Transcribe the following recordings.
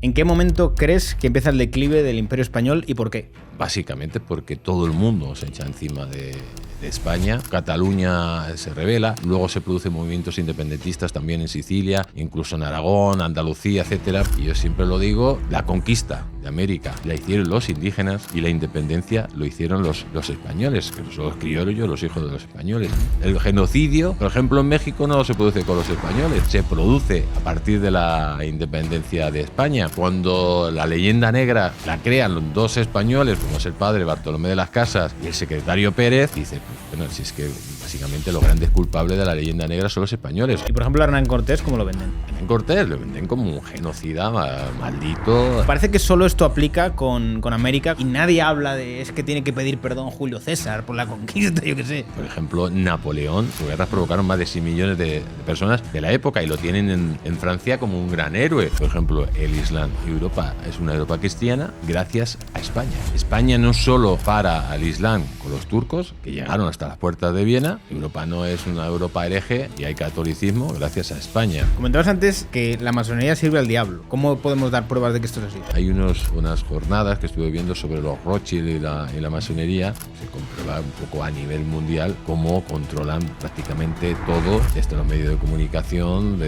¿En qué momento crees que empieza el declive del Imperio Español y por qué? Básicamente porque todo el mundo se echa encima de España. Cataluña se rebela, luego se producen movimientos independentistas también en Sicilia, incluso en Aragón, Andalucía, etcétera. Y yo siempre lo digo, la conquista de América la hicieron los indígenas y la independencia lo hicieron los españoles, que son los criollos, los hijos de los españoles. El genocidio, por ejemplo, en México no se produce con los españoles, se produce a partir de la independencia de España. Cuando la leyenda negra la crean los dos españoles, como es el padre Bartolomé de las Casas y el secretario Pérez, dice, pues, bueno, si es que básicamente los grandes culpables de la leyenda negra son los españoles. Y por ejemplo, a Hernán Cortés, ¿cómo lo venden? Hernán Cortés lo venden como un genocida maldito. Parece que solo esto aplica con América y nadie habla de es que tiene que pedir perdón Julio César por la conquista, yo qué sé. Por ejemplo, Napoleón, sus guerras provocaron más de 6 millones de personas de la época y lo tienen en Francia como un gran héroe. Por ejemplo, el Islam y Europa es una Europa cristiana gracias a España. España no solo para al Islam con los turcos, que llegaron hasta las puertas de Viena. Europa no es una Europa hereje y hay catolicismo gracias a España. Comentabas antes que la masonería sirve al diablo. ¿Cómo podemos dar pruebas de que esto es así? Hay unas jornadas que estuve viendo sobre los Rothschild y la masonería. Se comprueba un poco a nivel mundial cómo controlan prácticamente todo, desde los medios de comunicación,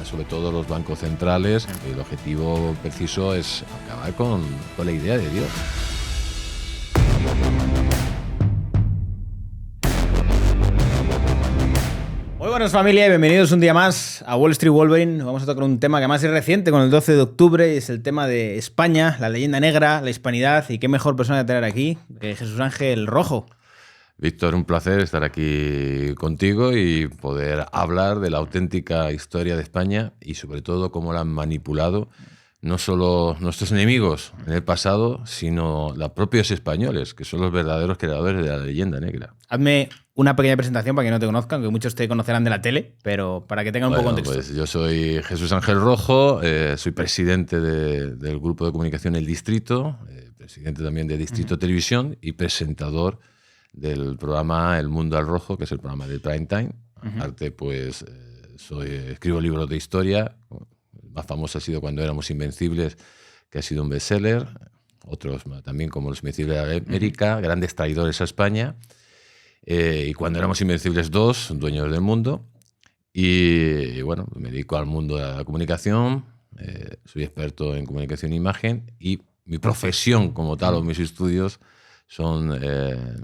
sobre todo los bancos centrales. El objetivo preciso es acabar con la idea de Dios. Muy buenas familia y bienvenidos un día más a Wall Street Wolverine. Vamos a tocar un tema que además es reciente, con el 12 de octubre, y es el tema de España, la leyenda negra, la hispanidad, y qué mejor persona de tener aquí que Jesús Ángel Rojo. Víctor, un placer estar aquí contigo y poder hablar de la auténtica historia de España y sobre todo cómo la han manipulado no solo nuestros enemigos en el pasado, sino los propios españoles, que son los verdaderos creadores de la leyenda negra. Hazme una pequeña presentación para que no te conozcan, que muchos te conocerán de la tele, pero para que tengan un poco de contexto. Pues yo soy Jesús Ángel Rojo, soy presidente del grupo de comunicación El Distrito, presidente también de Distrito Televisión y presentador del programa El Mundo al Rojo, que es el programa de Prime Time. Aparte, pues escribo libros de historia. El más famoso ha sido Cuando éramos invencibles, que ha sido un bestseller. Otros también, como Los Invencibles de América, Grandes traidores a España. Y Cuando éramos invencibles 2, Dueños del Mundo. Y bueno, me dedico al mundo de la comunicación. Soy experto en comunicación e imagen. Y mi profesión como tal, o mis estudios, son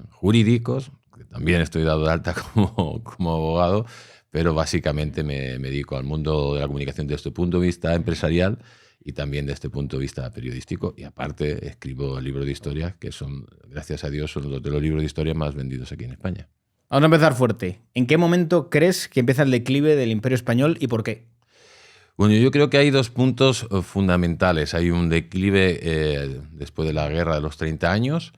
jurídicos, que también estoy dado de alta como abogado, pero básicamente me dedico al mundo de la comunicación desde este punto de vista empresarial y también desde este punto de vista periodístico. Y aparte escribo libros de historia, que son, gracias a Dios, son los de los libros de historia más vendidos aquí en España. Vamos a empezar fuerte. ¿En qué momento crees que empieza el declive del Imperio Español y por qué? Bueno, yo creo que hay dos puntos fundamentales. Hay un declive después de la Guerra de los 30 años,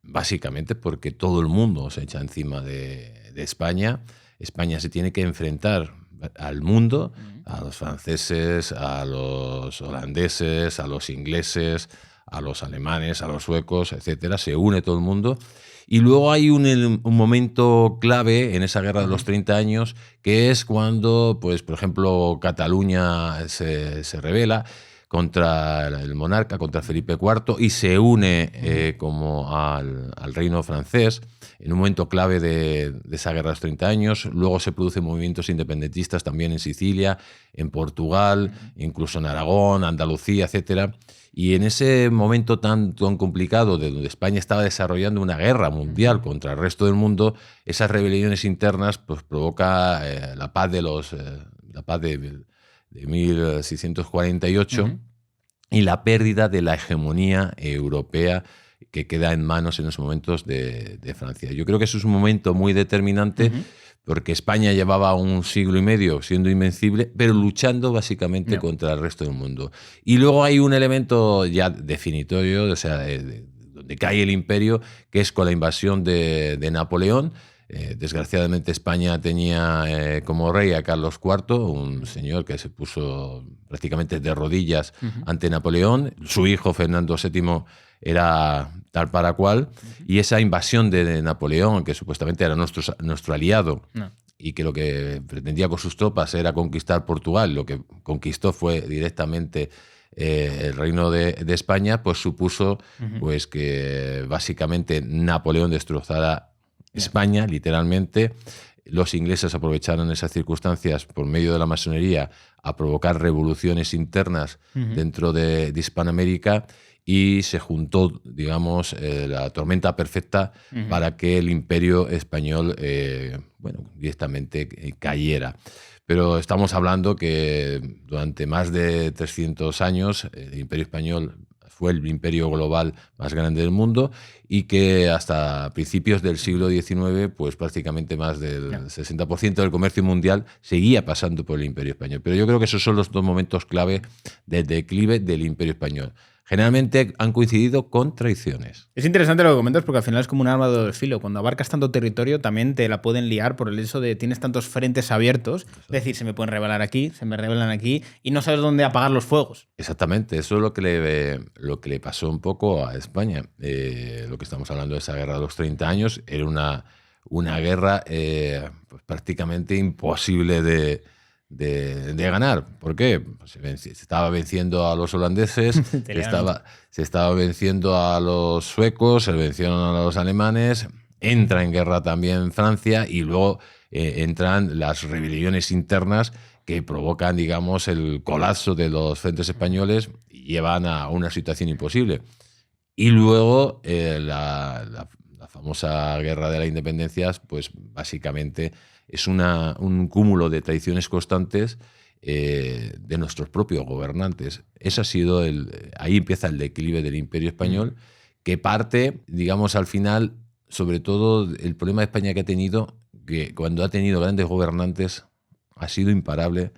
básicamente porque todo el mundo se echa encima de España. España se tiene que enfrentar al mundo, a los franceses, a los holandeses, a los ingleses, a los alemanes, a los suecos, etcétera. Se une todo el mundo. Y luego hay un momento clave en esa guerra de los 30 años, que es cuando, pues, por ejemplo, Cataluña se rebela contra el monarca, contra Felipe IV, y se une como al reino francés en un momento clave de esa guerra de los 30 años. Luego se producen movimientos independentistas también en Sicilia, en Portugal, incluso en Aragón, Andalucía, etcétera. Y en ese momento tan complicado, de donde España estaba desarrollando una guerra mundial contra el resto del mundo, esas rebeliones internas pues provoca la paz de 1648 y la pérdida de la hegemonía europea que queda en manos en esos momentos de Francia. Yo creo que eso es un momento muy determinante porque España llevaba un siglo y medio siendo invencible, pero luchando básicamente contra el resto del mundo. Y luego hay un elemento ya definitorio, o sea, donde cae el imperio, que es con la invasión de Napoleón. Desgraciadamente España tenía como rey a Carlos IV, un señor que se puso prácticamente de rodillas ante Napoleón. Su hijo Fernando VII era tal para cual, y esa invasión de Napoleón, que supuestamente era nuestro aliado, y que lo que pretendía con sus tropas era conquistar Portugal, lo que conquistó fue directamente el reino de España, pues supuso pues que básicamente Napoleón destrozara España, literalmente. Los ingleses aprovecharon esas circunstancias por medio de la masonería a provocar revoluciones internas dentro de Hispanoamérica, y se juntó, digamos, la tormenta perfecta para que el imperio español, directamente cayera. Pero estamos hablando que durante más de 300 años el imperio español fue el imperio global más grande del mundo, y que hasta principios del siglo XIX, pues prácticamente más del 60% del comercio mundial seguía pasando por el imperio español. Pero yo creo que esos son los dos momentos clave del declive del imperio español. Generalmente han coincidido con traiciones. Es interesante lo que comentas, porque al final es como un arma de doble filo. Cuando abarcas tanto territorio, también te la pueden liar por el hecho de tienes tantos frentes abiertos. Es decir, se me pueden rebelar aquí, se me rebelan aquí, y no sabes dónde apagar los fuegos. Exactamente, eso es lo que le pasó un poco a España. Lo que estamos hablando de esa guerra de los 30 años era una guerra pues prácticamente imposible de ganar. ¿Por qué? Pues se estaba venciendo a los holandeses, se estaba venciendo a los suecos, se vencieron a los alemanes, entra en guerra también Francia, y luego entran las rebeliones internas que provocan, digamos, el colapso de los frentes españoles y llevan a una situación imposible. Y luego la famosa guerra de la independencia, pues básicamente es un cúmulo de traiciones constantes de nuestros propios gobernantes. Ese ha sido ahí empieza el declive del imperio español, que parte, digamos, al final, sobre todo el problema de España que ha tenido, que cuando ha tenido grandes gobernantes ha sido imparable,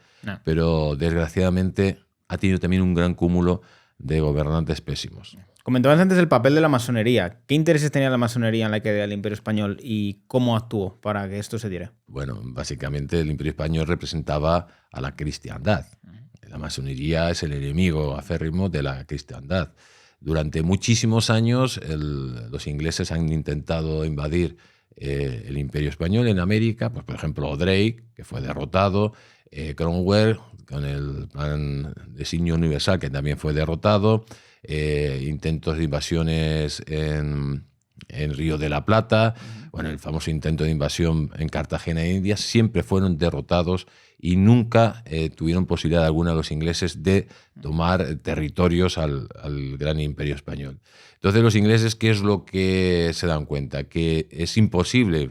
pero desgraciadamente ha tenido también un gran cúmulo de gobernantes pésimos. Comentabas antes el papel de la masonería. ¿Qué intereses tenía la masonería en la caída del Imperio Español y cómo actuó para que esto se diera? Bueno, básicamente el Imperio Español representaba a la cristiandad. La masonería es el enemigo acérrimo de la cristiandad. Durante muchísimos años los ingleses han intentado invadir el Imperio Español en América, pues por ejemplo Drake, que fue derrotado, Cromwell con el plan de Signo Universal, que también fue derrotado, intentos de invasiones en Río de la Plata, bueno, el famoso intento de invasión en Cartagena de Indias, siempre fueron derrotados y nunca tuvieron posibilidad alguna los ingleses de tomar territorios al gran imperio español. Entonces los ingleses, ¿qué es lo que se dan cuenta? Que es imposible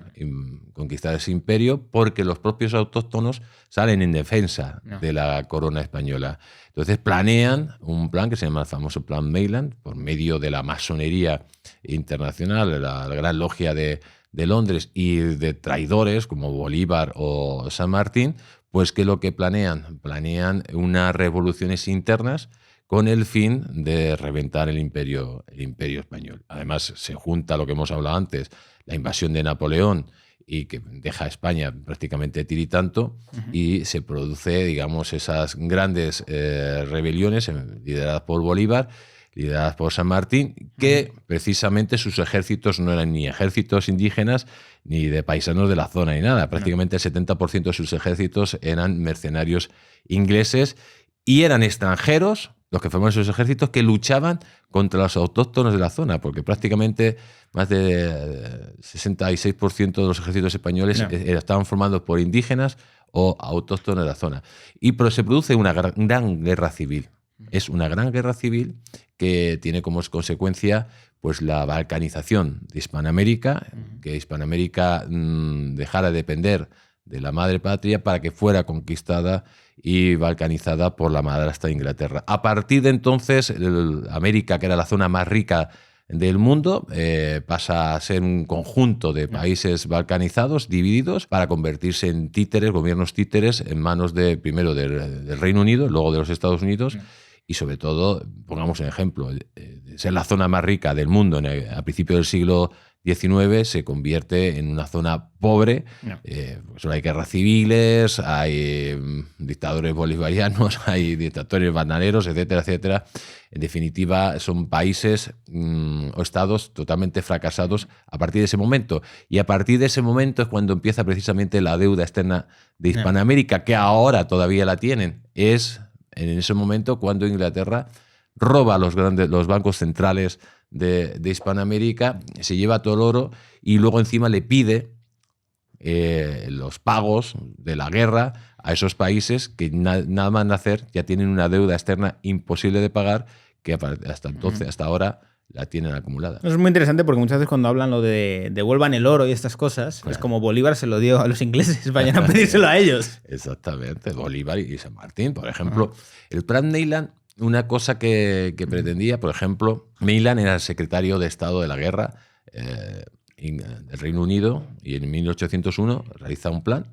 conquistar ese imperio porque los propios autóctonos salen en defensa de la corona española. Entonces planean un plan que se llama el famoso Plan Mayland, por medio de la masonería internacional, la gran logia de Londres, y de traidores como Bolívar o San Martín, pues que lo que planean unas revoluciones internas con el fin de reventar el imperio español. Además, se junta lo que hemos hablado antes, la invasión de Napoleón, y que deja a España prácticamente tiritanto, y se produce, digamos, esas grandes rebeliones lideradas por Bolívar, lideradas por San Martín, que precisamente sus ejércitos no eran ni ejércitos indígenas ni de paisanos de la zona ni nada. Prácticamente el 70% de sus ejércitos eran mercenarios ingleses y eran extranjeros los que formaban sus ejércitos, que luchaban contra los autóctonos de la zona, porque prácticamente más de 66% de los ejércitos españoles estaban formados por indígenas o autóctonos de la zona. Pero se produce una gran guerra civil. Es una gran guerra civil que tiene como consecuencia pues la balcanización de Hispanoamérica, que Hispanoamérica dejara de depender de la madre patria para que fuera conquistada y balcanizada por la madrastra Inglaterra. A partir de entonces, América, que era la zona más rica del mundo, pasa a ser un conjunto de países balcanizados, divididos, para convertirse en títeres, gobiernos títeres, en manos primero del Reino Unido, luego de los Estados Unidos, y sobre todo, pongamos un ejemplo, ser la zona más rica del mundo a principios del siglo XIX se convierte en una zona pobre. Pues hay guerras civiles, hay dictadores bolivarianos, hay dictadores bananeros, etcétera, etcétera. En definitiva, son países o estados totalmente fracasados a partir de ese momento. Y a partir de ese momento es cuando empieza precisamente la deuda externa de Hispanoamérica, que ahora todavía la tienen. Es en ese momento cuando Inglaterra roba los bancos centrales de Hispanoamérica, se lleva todo el oro y luego encima le pide los pagos de la guerra a esos países que nada más nacer ya tienen una deuda externa imposible de pagar, que hasta entonces, hasta ahora, la tienen acumulada. Eso es muy interesante porque muchas veces cuando hablan lo de devuelvan el oro y estas cosas, es como Bolívar se lo dio a los ingleses, vayan a pedírselo a ellos. Exactamente, Bolívar y San Martín, por ejemplo. El plan Neyland, una cosa que pretendía, por ejemplo, Neyland era el secretario de Estado de la Guerra del Reino Unido y en 1801 realiza un plan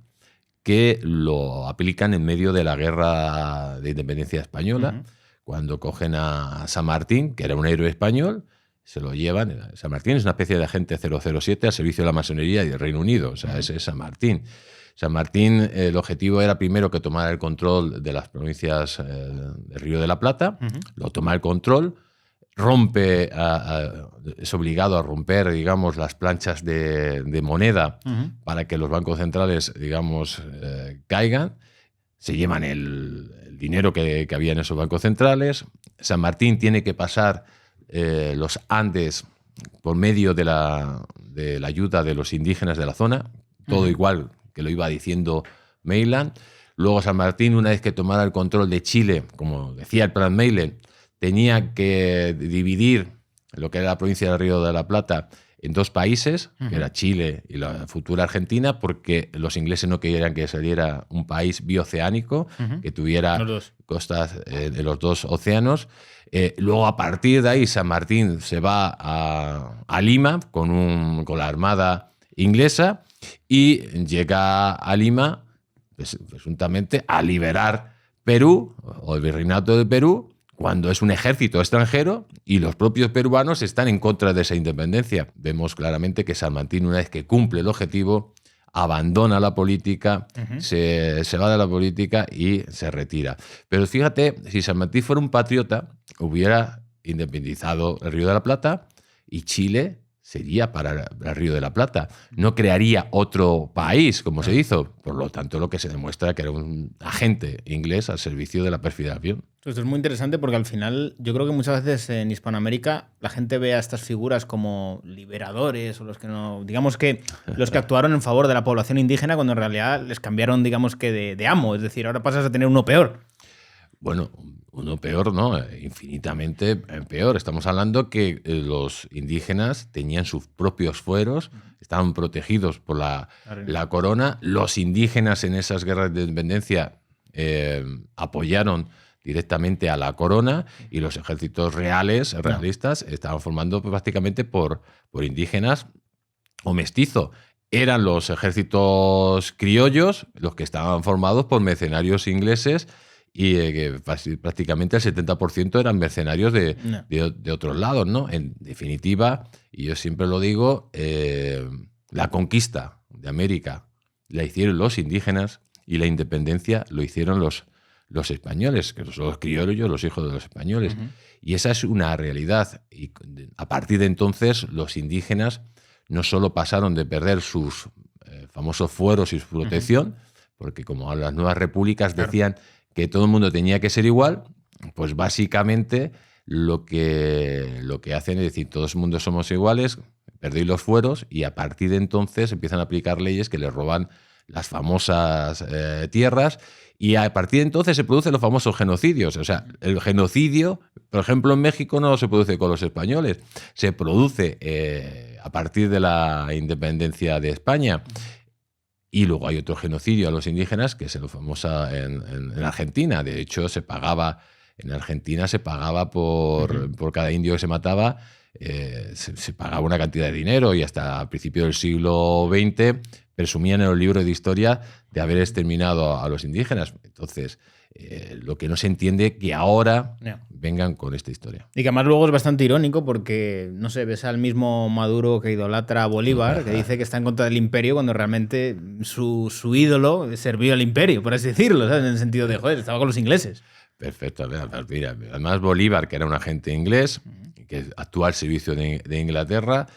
que lo aplican en medio de la Guerra de Independencia Española, cuando cogen a San Martín, que era un héroe español, se lo llevan. San Martín es una especie de agente 007 al servicio de la masonería y del Reino Unido. O sea, ese es San Martín. San Martín, el objetivo era primero que tomara el control de las provincias del Río de la Plata, lo toma el control, rompe, es obligado a romper, digamos, las planchas de moneda para que los bancos centrales, digamos, caigan. Se llevan el dinero que había en esos bancos centrales. San Martín tiene que pasar los Andes por medio de la ayuda de los indígenas de la zona, todo igual que lo iba diciendo Neyland. Luego San Martín, una vez que tomara el control de Chile, como decía el plan Neyland, tenía que dividir lo que era la provincia del Río de la Plata en dos países, que era Chile y la futura Argentina, porque los ingleses no querían que saliera un país bioceánico, que tuviera costas de los dos océanos. Luego, a partir de ahí, San Martín se va a Lima con la armada inglesa y llega a Lima, presuntamente, a liberar Perú, o el virreinato de Perú, cuando es un ejército extranjero y los propios peruanos están en contra de esa independencia. Vemos claramente que San Martín, una vez que cumple el objetivo, abandona la política, se va de la política y se retira. Pero fíjate, si San Martín fuera un patriota, hubiera independizado el Río de la Plata y Chile sería para el Río de la Plata. No crearía otro país, como se hizo. Por lo tanto, lo que se demuestra que era un agente inglés al servicio de la perfilación. Esto es muy interesante porque al final yo creo que muchas veces en Hispanoamérica la gente ve a estas figuras como liberadores o los que no, digamos que los que actuaron en favor de la población indígena cuando en realidad les cambiaron, digamos que de amo. Es decir, ahora pasas a tener uno peor. Bueno, uno peor, ¿no? Infinitamente peor. Estamos hablando que los indígenas tenían sus propios fueros, estaban protegidos por la corona. Los indígenas en esas guerras de independencia apoyaron directamente a la corona y los ejércitos realistas estaban formando prácticamente por indígenas o mestizos. Eran los ejércitos criollos los que estaban formados por mercenarios ingleses y que prácticamente el 70% eran mercenarios de otros lados, ¿no? En definitiva, y yo siempre lo digo, la conquista de América la hicieron los indígenas y la independencia lo hicieron los españoles, que son los criollos, los hijos de los españoles. Y esa es una realidad. Y a partir de entonces, los indígenas no solo pasaron de perder sus famosos fueros y su protección, porque como las nuevas repúblicas decían que todo el mundo tenía que ser igual, pues básicamente lo que hacen es decir, todo el mundo somos iguales, perdéis los fueros y a partir de entonces empiezan a aplicar leyes que les roban las famosas tierras y a partir de entonces se producen los famosos genocidios. O sea, el genocidio, por ejemplo, en México no se produce con los españoles, se produce a partir de la independencia de España. Y luego hay otro genocidio a los indígenas, que es el famoso en Argentina. De hecho, en Argentina se pagaba por cada indio que se mataba, se pagaba una cantidad de dinero y hasta a principios del siglo XX presumían en los libros de historia de haber exterminado a los indígenas. Entonces, lo que no se entiende que ahora vengan con esta historia. Y que además luego es bastante irónico porque, no sé, ves al mismo Maduro que idolatra a Bolívar, que dice que está en contra del imperio cuando realmente su ídolo sirvió al imperio, por así decirlo, ¿sabes? En el sentido de, joder, estaba con los ingleses. Perfecto. Mira, además Bolívar, que era un agente inglés, que actúa al servicio de Inglaterra,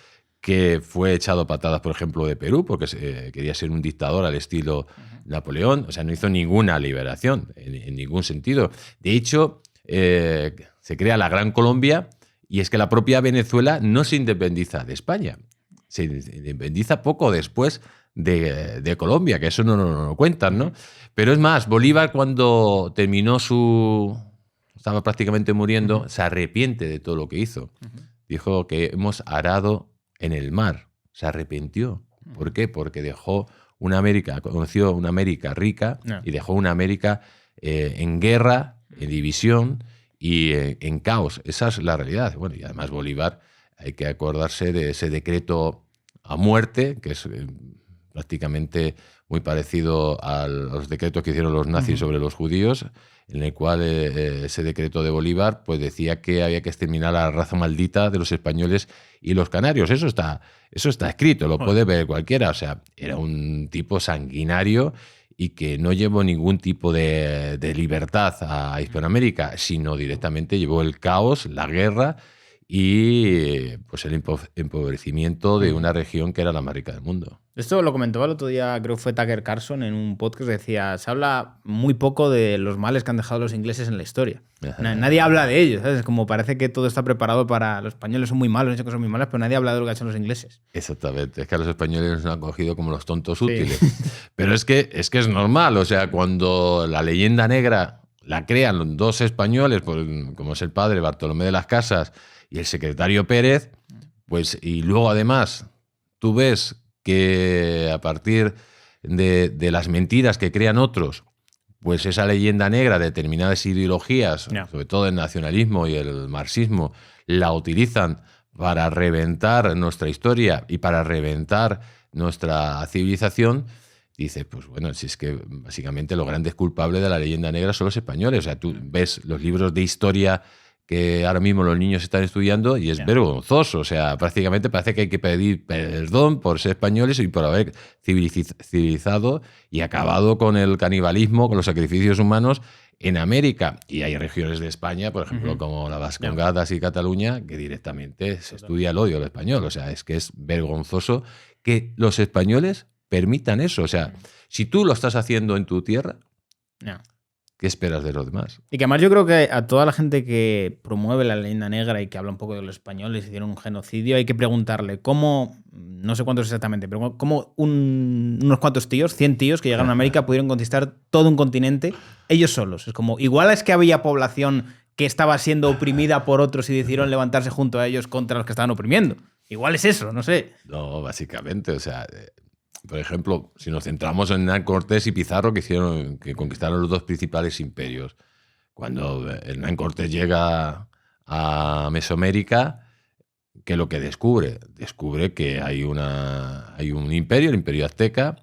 que fue echado a patadas, por ejemplo, de Perú, porque quería ser un dictador al estilo Napoleón. O sea, no hizo ninguna liberación en ningún sentido. De hecho, se crea la Gran Colombia, y es que la propia Venezuela no se independiza de España. Se independiza poco después de Colombia, que eso no lo cuentan, ¿no? Pero es más, Bolívar, cuando terminó estaba prácticamente muriendo, se arrepiente de todo lo que hizo. Dijo que hemos arado en el mar. Se arrepintió. ¿Por qué? Porque conoció una América rica y dejó una América en guerra, en división y en caos. Esa es la realidad. Bueno, y además Bolívar, hay que acordarse de ese decreto a muerte, que es prácticamente muy parecido a los decretos que hicieron los nazis sobre los judíos, en el cual ese decreto de Bolívar pues decía que había que exterminar a la raza maldita de los españoles y los canarios. Eso está escrito, lo puede ver cualquiera. O sea, era un tipo sanguinario y que no llevó ningún tipo de libertad a Hispanoamérica, sino directamente llevó el caos, la guerra y pues el empobrecimiento de una región que era la más rica del mundo. Esto lo comentaba el otro día, creo que fue Tucker Carlson, en un podcast, decía, se habla muy poco de los males que han dejado los ingleses en la historia. Nadie habla de ellos, ¿sabes? Como parece que todo está preparado para... Los españoles son muy malos, han hecho cosas muy malas, pero nadie habla de lo que han hecho los ingleses. Exactamente, es que a los españoles nos han cogido como los tontos útiles. Pero es que es normal, o sea, cuando la leyenda negra la crean los dos españoles, pues, como es el padre Bartolomé de las Casas y el secretario Pérez, pues, y luego además tú ves que a partir de las mentiras que crean otros, pues esa leyenda negra, determinadas ideologías, sobre todo el nacionalismo y el marxismo, la utilizan para reventar nuestra historia y para reventar nuestra civilización. Dice, pues bueno, si es que básicamente los grandes culpables de la leyenda negra son los españoles. O sea, tú ves los libros de historia que ahora mismo los niños están estudiando y es vergonzoso. O sea, prácticamente parece que hay que pedir perdón por ser españoles y por haber civilizado y acabado con el canibalismo, con los sacrificios humanos en América. Y hay regiones de España, por ejemplo, como la Vascongadas y Cataluña, que directamente se estudia el odio al español. O sea, es que es vergonzoso que los españoles permitan eso. O sea, si tú lo estás haciendo en tu tierra, ¿qué esperas de los demás? Y que además yo creo que a toda la gente que promueve la leyenda negra y que habla un poco de los españoles hicieron un genocidio, hay que preguntarle cómo, no sé cuántos exactamente, pero cómo unos cuantos tíos, 100 tíos que llegaron a América pudieron conquistar todo un continente ellos solos. Es como, igual es que había población que estaba siendo oprimida por otros y decidieron levantarse junto a ellos contra los que estaban oprimiendo. Igual es eso, no sé. No, básicamente, o sea... Por ejemplo, si nos centramos en Hernán Cortés y Pizarro, que conquistaron los dos principales imperios. Cuando Hernán Cortés llega a Mesoamérica, ¿qué es lo que descubre? Descubre que hay un imperio, el imperio azteca,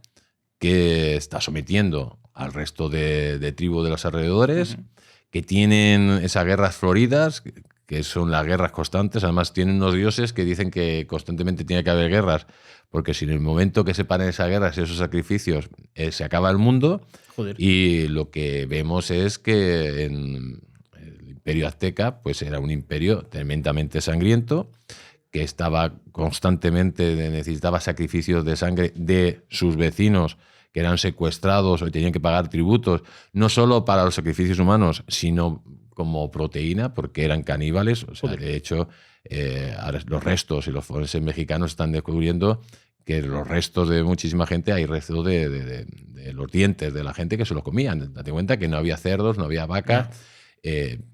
que está sometiendo al resto de tribus de los alrededores, que tienen esas guerras floridas, que son las guerras constantes. Además, tienen unos dioses que dicen que constantemente tiene que haber guerras, porque si en el momento que se paren esas guerras y esos sacrificios se acaba el mundo. Joder. Y lo que vemos es que en el imperio azteca pues era un imperio tremendamente sangriento, que estaba constantemente, necesitaba sacrificios de sangre de sus vecinos que eran secuestrados o tenían que pagar tributos, no solo para los sacrificios humanos, sino como proteína, porque eran caníbales. O sea, de hecho, ahora los restos y los forenses mexicanos están descubriendo que los restos de muchísima gente, hay restos de los dientes de la gente que se los comían. Date cuenta que no había cerdos, no había vacas,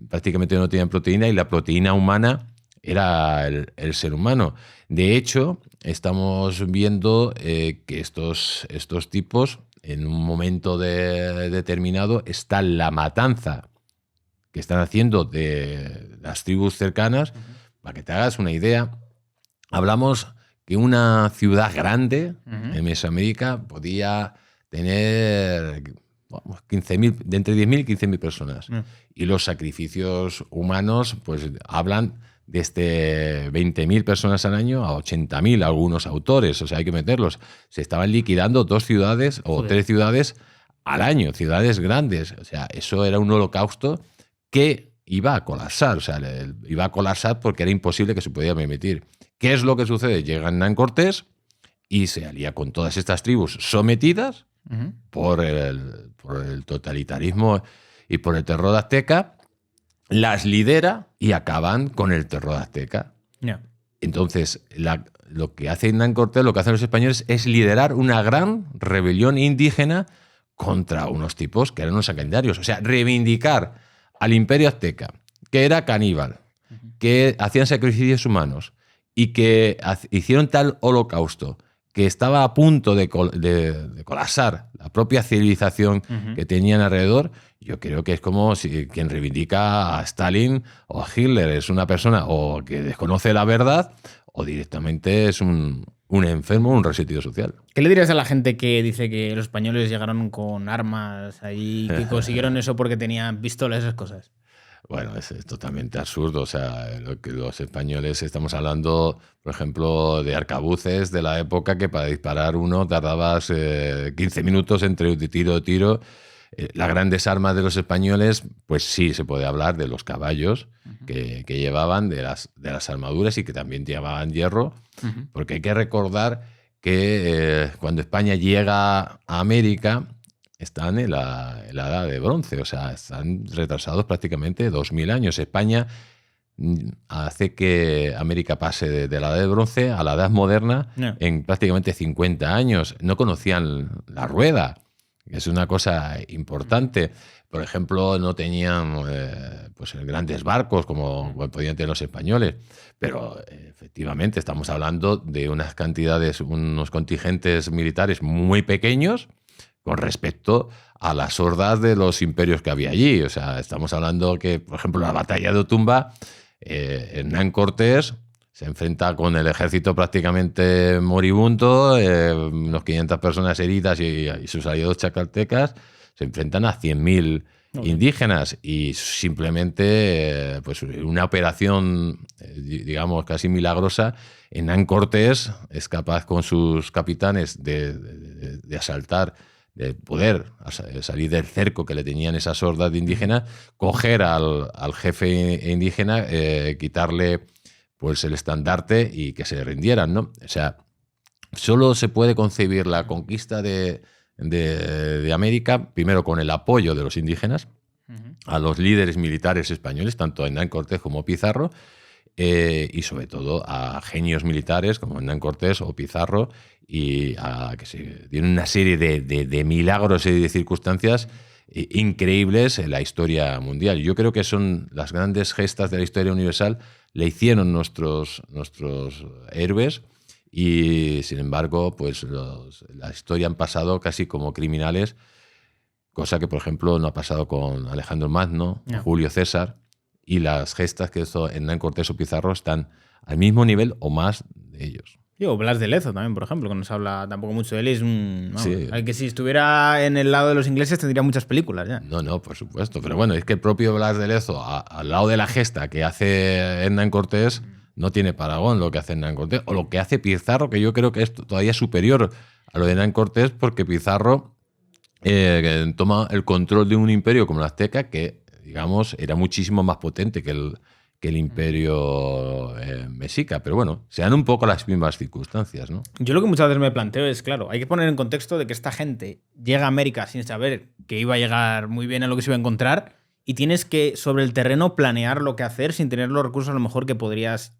prácticamente no tenían proteína, y la proteína humana era el ser humano. De hecho, estamos viendo que estos tipos, en un momento determinado, está la matanza que están haciendo de las tribus cercanas. Para que te hagas una idea, hablamos que una ciudad grande en Mesoamérica podía tener 15.000, de entre 10.000 y 15.000 personas. Y los sacrificios humanos pues hablan desde 20.000 personas al año a 80.000, algunos autores. O sea, hay que meterlos. Se estaban liquidando 2 ciudades o 3 ciudades al año, ciudades grandes. O sea, eso era un holocausto que iba a colapsar. O sea, iba a colapsar porque era imposible que se pudiera permitir. ¿Qué es lo que sucede? Llega Hernán Cortés y se alía con todas estas tribus sometidas por el totalitarismo y por el terror azteca, las lidera y acaban con el terror azteca. Yeah. Entonces, lo que hace Hernán Cortés, lo que hacen los españoles, es liderar una gran rebelión indígena contra unos tipos que eran unos sanguinarios. O sea, reivindicar al imperio azteca, que era caníbal, que hacían sacrificios humanos y que hicieron tal holocausto que estaba a punto de colapsar la propia civilización que tenían alrededor. Yo creo que es como si quien reivindica a Stalin o a Hitler es una persona o que desconoce la verdad o directamente es un enfermo, un resentido social. ¿Qué le dirías a la gente que dice que los españoles llegaron con armas ahí, que consiguieron eso porque tenían pistolas, esas cosas? Bueno, es totalmente absurdo. O sea, lo que los españoles, estamos hablando, por ejemplo, de arcabuces de la época que para disparar uno tardabas 15 minutos entre tiro y tiro. Las grandes armas de los españoles, pues sí, se puede hablar de los caballos que llevaban, de las armaduras y que también llevaban hierro, porque hay que recordar que cuando España llega a América están en la edad de bronce, o sea, están retrasados prácticamente 2000 años. España hace que América pase de la edad de bronce a la edad moderna en prácticamente 50 años. No conocían la rueda. Es una cosa importante. Por ejemplo, no tenían pues grandes barcos como podían tener los españoles, pero efectivamente estamos hablando de unas cantidades, unos contingentes militares muy pequeños con respecto a las hordas de los imperios que había allí. O sea, estamos hablando que, por ejemplo, la batalla de Otumba, Hernán Cortés se enfrenta con el ejército prácticamente moribundo, unos 500 personas heridas y sus aliados chacaltecas, se enfrentan a 100.000 indígenas y simplemente pues una operación, digamos, casi milagrosa. Hernán Cortés es capaz con sus capitanes de asaltar, de poder salir del cerco que le tenían esas hordas de indígenas, coger al jefe indígena, quitarle pues el estandarte y que se rindieran, ¿no? O sea, solo se puede concebir la conquista de América, primero con el apoyo de los indígenas a los líderes militares españoles, tanto a Hernán Cortés como Pizarro, y sobre todo a genios militares como Hernán Cortés o Pizarro, y que se dieron una serie de milagros y de circunstancias increíbles en la historia mundial. Yo creo que son las grandes gestas de la historia universal, le hicieron nuestros héroes, y sin embargo pues la historia han pasado casi como criminales, cosa que por ejemplo no ha pasado con Alejandro Magno, Julio César, y las gestas que hizo Hernán Cortés o Pizarro están al mismo nivel o más de ellos. O Blas de Lezo también, por ejemplo, que no se habla tampoco mucho de él. Es sí. Al que si estuviera en el lado de los ingleses tendría muchas películas ya. No, por supuesto. Pero bueno, es que el propio Blas de Lezo, al lado de la gesta que hace Hernán Cortés, no tiene paragón lo que hace Hernán Cortés. O lo que hace Pizarro, que yo creo que es todavía superior a lo de Hernán Cortés, porque Pizarro toma el control de un imperio como el azteca, que, digamos, era muchísimo más potente que el imperio mexica. Pero bueno, se dan un poco las mismas circunstancias, ¿no? Yo lo que muchas veces me planteo es, claro, hay que poner en contexto de que esta gente llega a América sin saber que iba a llegar muy bien a lo que se iba a encontrar, y tienes que, sobre el terreno, planear lo que hacer sin tener los recursos a lo mejor que podrías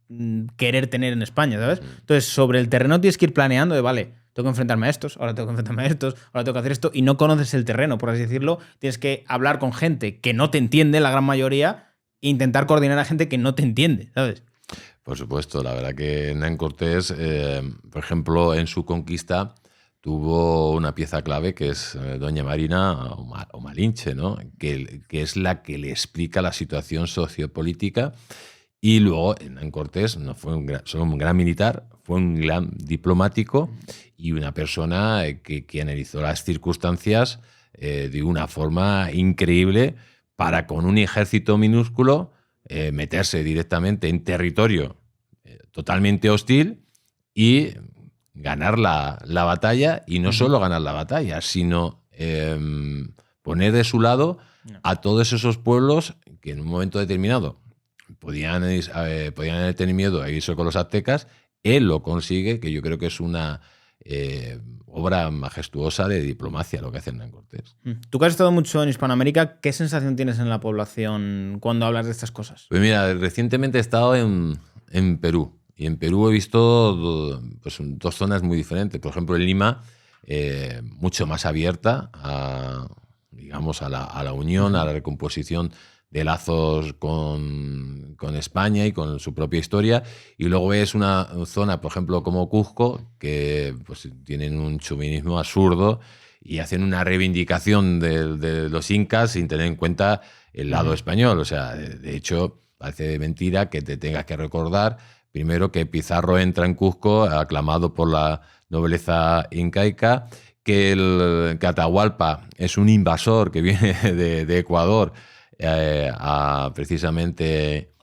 querer tener en España, ¿sabes? Entonces, sobre el terreno tienes que ir planeando de, vale, tengo que enfrentarme a estos, ahora tengo que enfrentarme a estos, ahora tengo que hacer esto, y no conoces el terreno, por así decirlo. Tienes que hablar con gente que no te entiende, la gran mayoría, e intentar coordinar a gente que no te entiende, ¿sabes? Por supuesto, la verdad que Hernán Cortés, por ejemplo, en su conquista tuvo una pieza clave que es Doña Marina o Malinche, ¿no? que es la que le explica la situación sociopolítica. Y luego Hernán Cortés no fue solo un gran militar, fue un gran diplomático y una persona que analizó las circunstancias de una forma increíble para, con un ejército minúsculo, meterse directamente en territorio totalmente hostil y ganar la batalla, y no solo ganar la batalla, sino poner de su lado a todos esos pueblos que en un momento determinado podían tener miedo a irse con los aztecas. Él lo consigue, que yo creo que es una obra majestuosa de diplomacia lo que hace Hernán Cortés. Tú que has estado mucho en Hispanoamérica, ¿qué sensación tienes en la población cuando hablas de estas cosas? Pues mira, recientemente he estado en Perú, y en Perú he visto pues, dos zonas muy diferentes. Por ejemplo, en Lima, mucho más abierta digamos, a la unión, a la recomposición de lazos con España y con su propia historia. Y luego ves una zona, por ejemplo, como Cuzco, que pues, tienen un chauvinismo absurdo y hacen una reivindicación de los incas sin tener en cuenta el lado español. O sea, de hecho, parece mentira que te tengas que recordar primero que Pizarro entra en Cuzco, aclamado por la nobleza incaica, que Atahualpa es un invasor que viene de Ecuador precisamente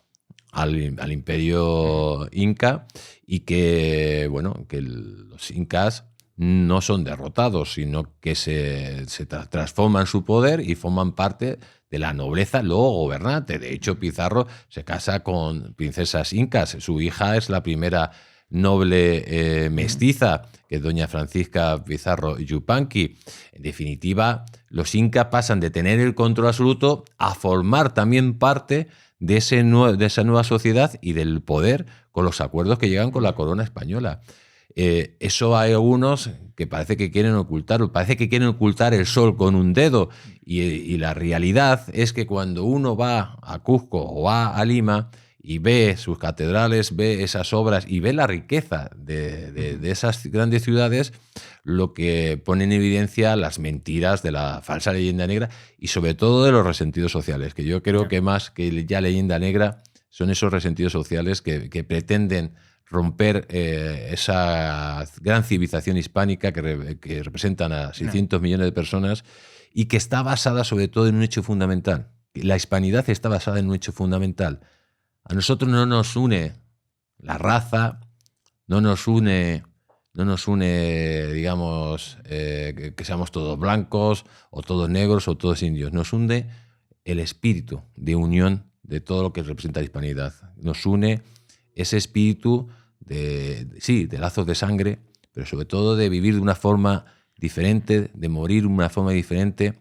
al imperio inca, y que, bueno, que los incas no son derrotados, sino que se transforman su poder y forman parte de la nobleza luego gobernante. De hecho, Pizarro se casa con princesas incas. Su hija es la primera noble mestiza, que es doña Francisca Pizarro Yupanqui. En definitiva, los incas pasan de tener el control absoluto a formar también parte de esa nueva sociedad y del poder con los acuerdos que llegan con la corona española. Eso hay algunos que parece que quieren ocultarlo, parece que quieren ocultar el sol con un dedo, y la realidad es que cuando uno va a Cuzco o va a Lima y ve sus catedrales, ve esas obras y ve la riqueza de esas grandes ciudades, lo que pone en evidencia las mentiras de la falsa leyenda negra y sobre todo de los resentidos sociales, que yo creo que más que ya leyenda negra son esos resentidos sociales que pretenden romper esa gran civilización hispánica que representan a 600 millones de personas y que está basada sobre todo en un hecho fundamental. La hispanidad está basada en un hecho fundamental. A nosotros no nos une la raza, no nos une, digamos, que seamos todos blancos o todos negros o todos indios. Nos une el espíritu de unión de todo lo que representa la hispanidad. Nos une ese espíritu de lazos de sangre, pero sobre todo de vivir de una forma diferente, de morir de una forma diferente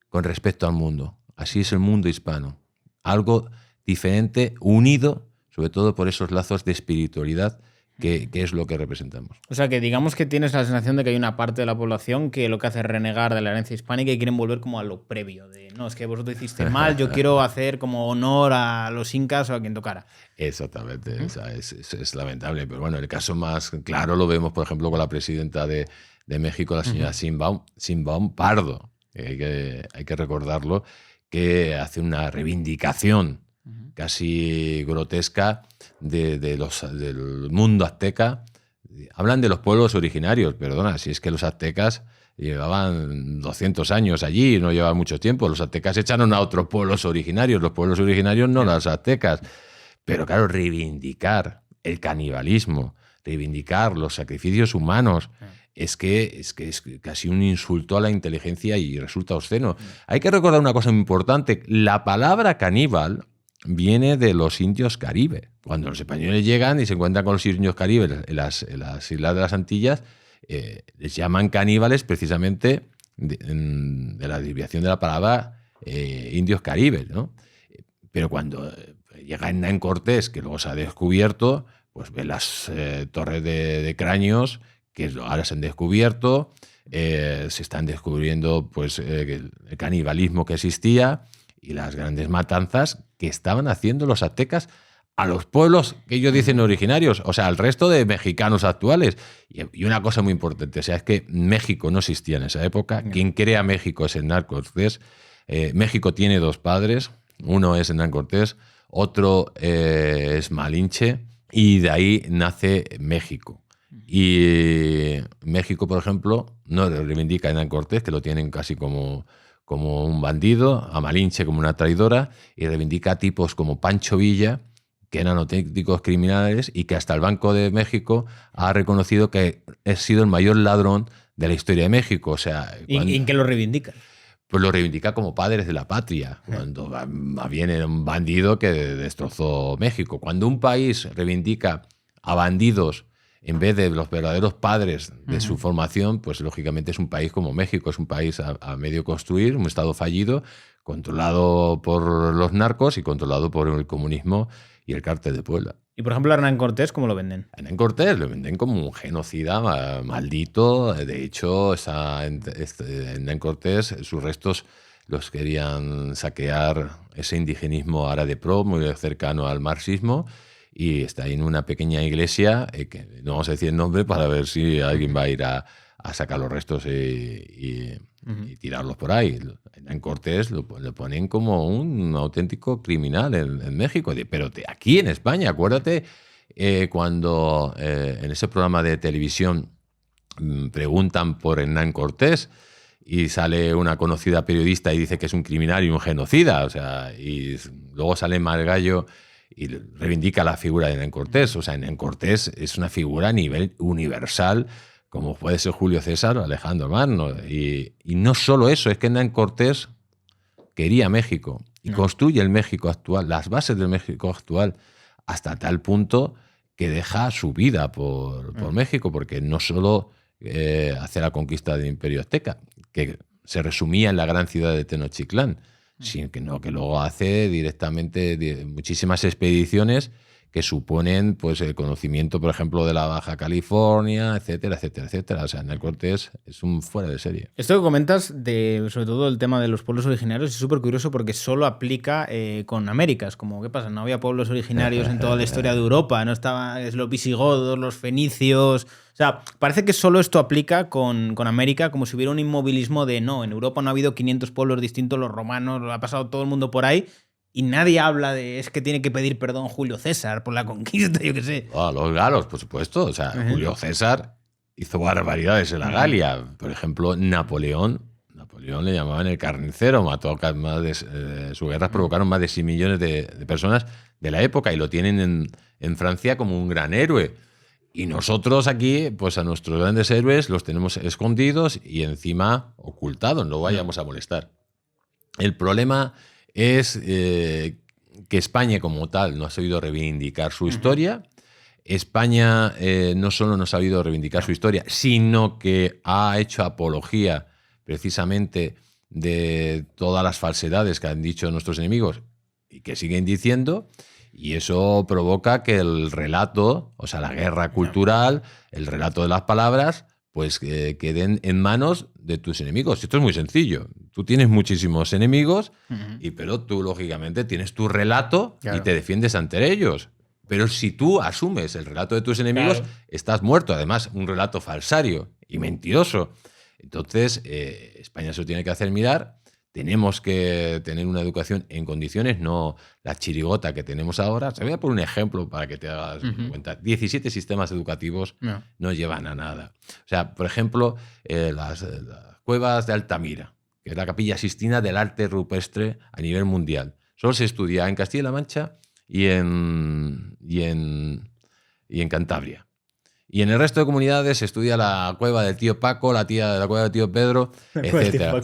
con respecto al mundo. Así es el mundo hispano. Algo diferente, unido, sobre todo por esos lazos de espiritualidad que es lo que representamos. O sea, que digamos que tienes la sensación de que hay una parte de la población que lo que hace es renegar de la herencia hispánica y quieren volver como a lo previo. No, es que vosotros hiciste mal, yo quiero hacer como honor a los incas o a quien tocara. Exactamente, o sea, es lamentable. Pero bueno, el caso más claro lo vemos, por ejemplo, con la presidenta de México, la señora Sheinbaum Pardo. Hay que recordarlo, que hace una reivindicación casi grotesca del mundo azteca. Hablan de los pueblos originarios, perdona, si es que los aztecas llevaban 200 años allí, no llevaban mucho tiempo. Los aztecas echaron a otros pueblos originarios, los pueblos originarios no los aztecas. Pero claro, reivindicar el canibalismo, reivindicar los sacrificios humanos, es casi un insulto a la inteligencia y resulta obsceno. Hay que recordar una cosa muy importante. La palabra caníbal viene de los indios caribe. Cuando los españoles llegan y se encuentran con los indios caribes en las islas de las Antillas, les llaman caníbales precisamente de la desviación de la palabra indios caribes, ¿no? Pero cuando llega Hernán Cortés, que luego se ha descubierto, pues ve las torres de cráneos que ahora se han descubierto, se están descubriendo pues, el canibalismo que existía y las grandes matanzas que estaban haciendo los aztecas a los pueblos que ellos dicen originarios, o sea, al resto de mexicanos actuales. Y una cosa muy importante, o sea, es que México no existía en esa época. Quien crea México es Hernán Cortés. México tiene dos padres, uno es Hernán Cortés, otro es Malinche, y de ahí nace México. Y México, por ejemplo, no reivindica a Hernán Cortés, que lo tienen casi como un bandido, a Malinche como una traidora, y reivindica a tipos como Pancho Villa, que eran auténticos criminales y que hasta el Banco de México ha reconocido que ha sido el mayor ladrón de la historia de México. O sea, ¿Y en qué lo reivindican? pues lo reivindica como padres de la patria, cuando viene un bandido que destrozó México. Cuando un país reivindica a bandidos en vez de los verdaderos padres de su formación, pues lógicamente es un país como México, es un país a medio construir, un estado fallido, controlado por los narcos y controlado por el comunismo y el cártel de Puebla. Y por ejemplo, a Hernán Cortés, ¿cómo lo venden? Hernán Cortés lo venden como un genocida maldito. De hecho, Hernán Cortés, sus restos los querían saquear ese indigenismo árabe pro, muy cercano al marxismo, y está ahí en una pequeña iglesia, que no vamos a decir el nombre para ver si alguien va a ir a sacar los restos y tirarlos por ahí. En Cortés lo ponen como un auténtico criminal en México. Pero aquí en España, acuérdate cuando en ese programa de televisión preguntan por Hernán Cortés y sale una conocida periodista y dice que es un criminal y un genocida. O sea, y luego sale Margallo y reivindica la figura de Hernán Cortés. O sea, Hernán Cortés es una figura a nivel universal, como puede ser Julio César o Alejandro Magno. Y no solo eso, es que Hernán Cortés quería México y construye el México actual, las bases del México actual, hasta tal punto que deja su vida por México, porque no solo hace la conquista del Imperio Azteca, que se resumía en la gran ciudad de Tenochtitlán, sino que luego hace directamente muchísimas expediciones que suponen pues el conocimiento, por ejemplo, de la Baja California, etcétera, etcétera, etcétera. O sea, Hernán Cortés es un fuera de serie. Esto que comentas, sobre todo el tema de los pueblos originarios, es súper curioso porque solo aplica con Américas. Como, ¿qué pasa? No había pueblos originarios en toda la historia de Europa, no estaban los visigodos, los fenicios. O sea, parece que solo esto aplica con América, como si hubiera un inmovilismo de no, en Europa no ha habido 500 pueblos distintos, los romanos, lo ha pasado todo el mundo por ahí. Y nadie habla de es que tiene que pedir perdón Julio César por la conquista, yo qué sé. Los galos, por supuesto. O sea, Julio César hizo barbaridades en la Galia. Por ejemplo, Napoleón le llamaban el carnicero, mató sus guerras provocaron más de 6 millones de personas de la época y lo tienen en Francia como un gran héroe. Y nosotros aquí, pues a nuestros grandes héroes los tenemos escondidos y encima ocultados, no vayamos a molestar. El problema es que España como tal no ha sabido reivindicar su historia. España no solo no ha sabido reivindicar su historia, sino que ha hecho apología precisamente de todas las falsedades que han dicho nuestros enemigos y que siguen diciendo, y eso provoca que el relato, o sea, la guerra cultural, el relato de las palabras, pues queden en manos de tus enemigos. Esto es muy sencillo. Tú tienes muchísimos enemigos, pero tú, lógicamente, tienes tu relato y te defiendes ante ellos. Pero si tú asumes el relato de tus enemigos, estás muerto. Además, un relato falsario y mentiroso. Entonces, España se lo tiene que hacer mirar. Tenemos que tener una educación en condiciones, no la chirigota que tenemos ahora. Te voy a poner un ejemplo para que te hagas cuenta. 17 sistemas educativos no llevan a nada. O sea, por ejemplo, las cuevas de Altamira, que es la capilla Sixtina del arte rupestre a nivel mundial. Solo se estudia en Castilla-La Mancha y en Cantabria. Y en el resto de comunidades se estudia la cueva del tío Paco, la cueva del tío Pedro, etc.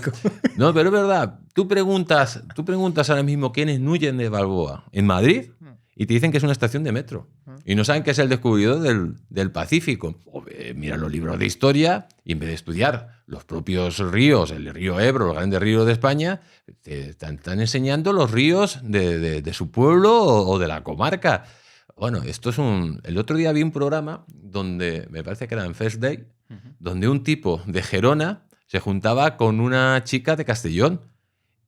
No, pero es verdad. Tú preguntas ahora mismo quién es Núñez de Balboa en Madrid y te dicen que es una estación de metro. Y no saben que es el descubridor del Pacífico. Miran los libros de historia y en vez de estudiar los propios ríos, el río Ebro, los grandes ríos de España, te están enseñando los ríos de su pueblo o de la comarca. Bueno, esto es el otro día vi un programa donde, me parece que era en First Day, donde un tipo de Gerona se juntaba con una chica de Castellón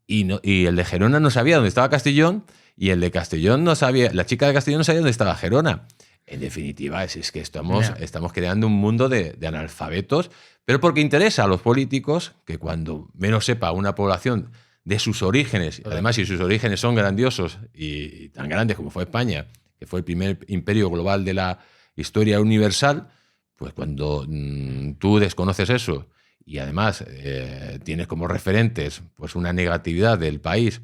y el de Gerona no sabía dónde estaba Castellón y el de Castellón no sabía, la chica de Castellón no sabía dónde estaba Gerona. En definitiva, es que estamos creando un mundo de analfabetos, pero porque interesa a los políticos que cuando menos sepa una población de sus orígenes, además si sus orígenes son grandiosos y tan grandes como fue España, que fue el primer imperio global de la historia universal, pues cuando tú desconoces eso y además tienes como referentes pues una negatividad del país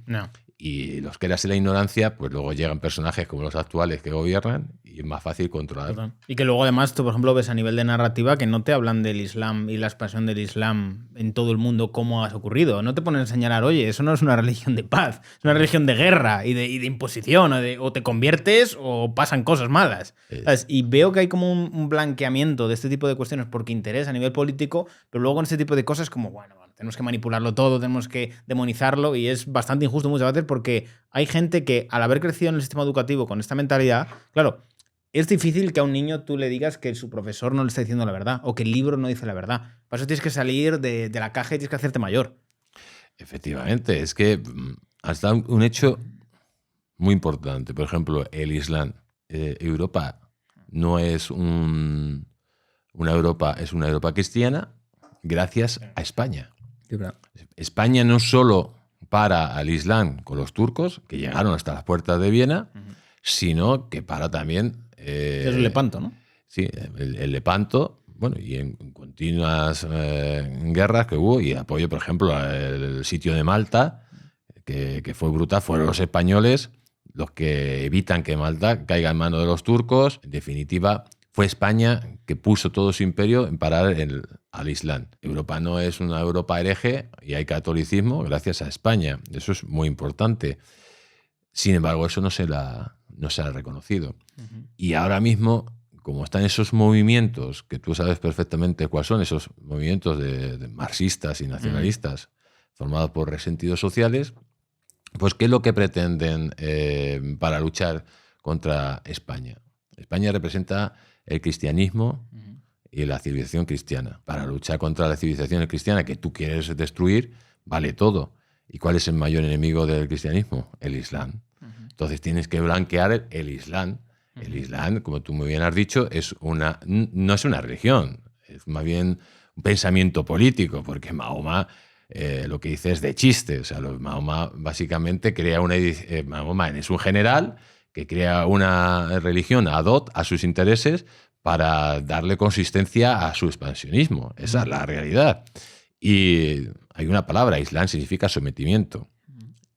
y los quedas en la ignorancia, pues luego llegan personajes como los actuales que gobiernan y es más fácil controlar. Total. Y que luego además tú, por ejemplo, ves a nivel de narrativa que no te hablan del Islam y la expansión del Islam en todo el mundo cómo ha ocurrido. No te ponen a señalar, oye, eso no es una religión de paz, es una religión de guerra y de imposición, o te conviertes o pasan cosas malas. ¿Sabes? Y veo que hay como un blanqueamiento de este tipo de cuestiones porque interesa a nivel político, pero luego en este tipo de cosas como, bueno, tenemos que manipularlo todo, tenemos que demonizarlo y es bastante injusto muchas veces porque hay gente que al haber crecido en el sistema educativo con esta mentalidad, claro, es difícil que a un niño tú le digas que su profesor no le está diciendo la verdad o que el libro no dice la verdad. Para eso tienes que salir de la caja y tienes que hacerte mayor. Efectivamente, es que hasta un hecho muy importante. Por ejemplo, el Islam. Europa no es una Europa, es una Europa cristiana gracias a España. Sí, claro. España no solo para al Islam con los turcos, que llegaron hasta las puertas de Viena, sino que para también... es el Lepanto, ¿no? Sí, el Lepanto, bueno, y en continuas guerras que hubo, y apoyo, por ejemplo, al sitio de Malta, que fue brutal, fueron los españoles los que evitan que Malta caiga en manos de los turcos. En definitiva, fue España que puso todo su imperio en parar al Islam. Europa no es una Europa hereje y hay catolicismo gracias a España. Eso es muy importante. Sin embargo, eso no se ha reconocido. Y ahora mismo, como están esos movimientos, que tú sabes perfectamente cuáles son, esos movimientos de marxistas y nacionalistas formados por resentidos sociales, pues ¿qué es lo que pretenden para luchar contra España? España representa el cristianismo y la civilización cristiana. Para luchar contra la civilización cristiana que tú quieres destruir, vale todo. ¿Y cuál es el mayor enemigo del cristianismo? El Islam. Entonces tienes que blanquear el Islam. El Islam, como tú muy bien has dicho, no es una religión, es más bien un pensamiento político, porque Mahoma lo que dice es de chiste. O sea, Mahoma básicamente crea Mahoma es un general que crea una religión ad hoc a sus intereses para darle consistencia a su expansionismo. Esa es la realidad. Y hay una palabra, Islam significa sometimiento.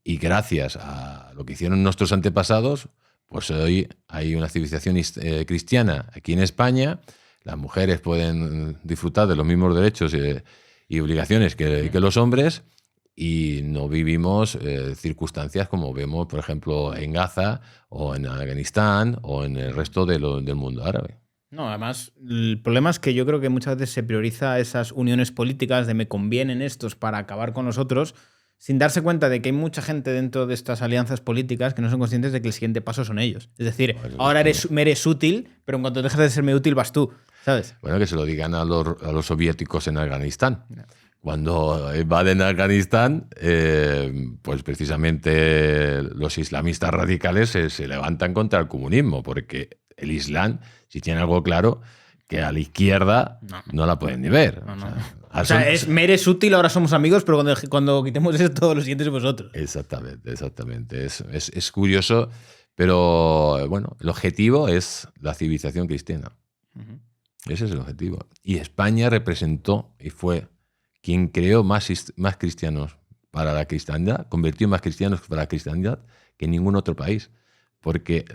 Y gracias a lo que hicieron nuestros antepasados, pues hoy hay una civilización cristiana aquí en España. Las mujeres pueden disfrutar de los mismos derechos y obligaciones que los hombres, y no vivimos circunstancias como vemos, por ejemplo, en Gaza o en Afganistán o en el resto del mundo árabe. No, además, el problema es que yo creo que muchas veces se prioriza esas uniones políticas de me convienen estos para acabar con los otros, sin darse cuenta de que hay mucha gente dentro de estas alianzas políticas que no son conscientes de que el siguiente paso son ellos. Es decir, ahora me eres útil, pero en cuanto dejas de serme útil vas tú, ¿sabes? Bueno, que se lo digan a los soviéticos en Afganistán. No. Cuando invaden Afganistán, pues precisamente los islamistas radicales se levantan contra el comunismo, porque el Islam, si tiene algo claro, que a la izquierda no la pueden ni ver. O sea, me eres útil, ahora somos amigos, pero cuando quitemos eso, todos los siguientes vosotros. Exactamente. Es curioso, pero bueno, el objetivo es la civilización cristiana. Ese es el objetivo. Y España representó y fue quien creó más cristianos para la cristiandad, convirtió más cristianos para la cristiandad que ningún otro país. Porque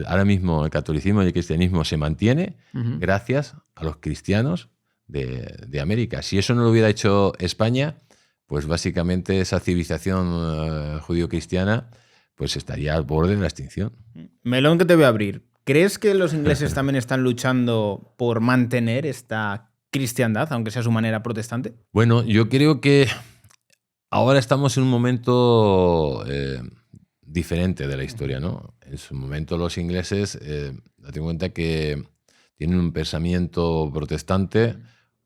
ahora mismo el catolicismo y el cristianismo se mantiene gracias a los cristianos de América. Si eso no lo hubiera hecho España, pues básicamente esa civilización judío-cristiana pues estaría al borde de la extinción. Melón que te voy a abrir. ¿Crees que los ingleses también están luchando por mantener esta cristiandad, aunque sea su manera protestante? Bueno, yo creo que ahora estamos en un momento diferente de la historia, ¿no? En su momento los ingleses, date cuenta que tienen un pensamiento protestante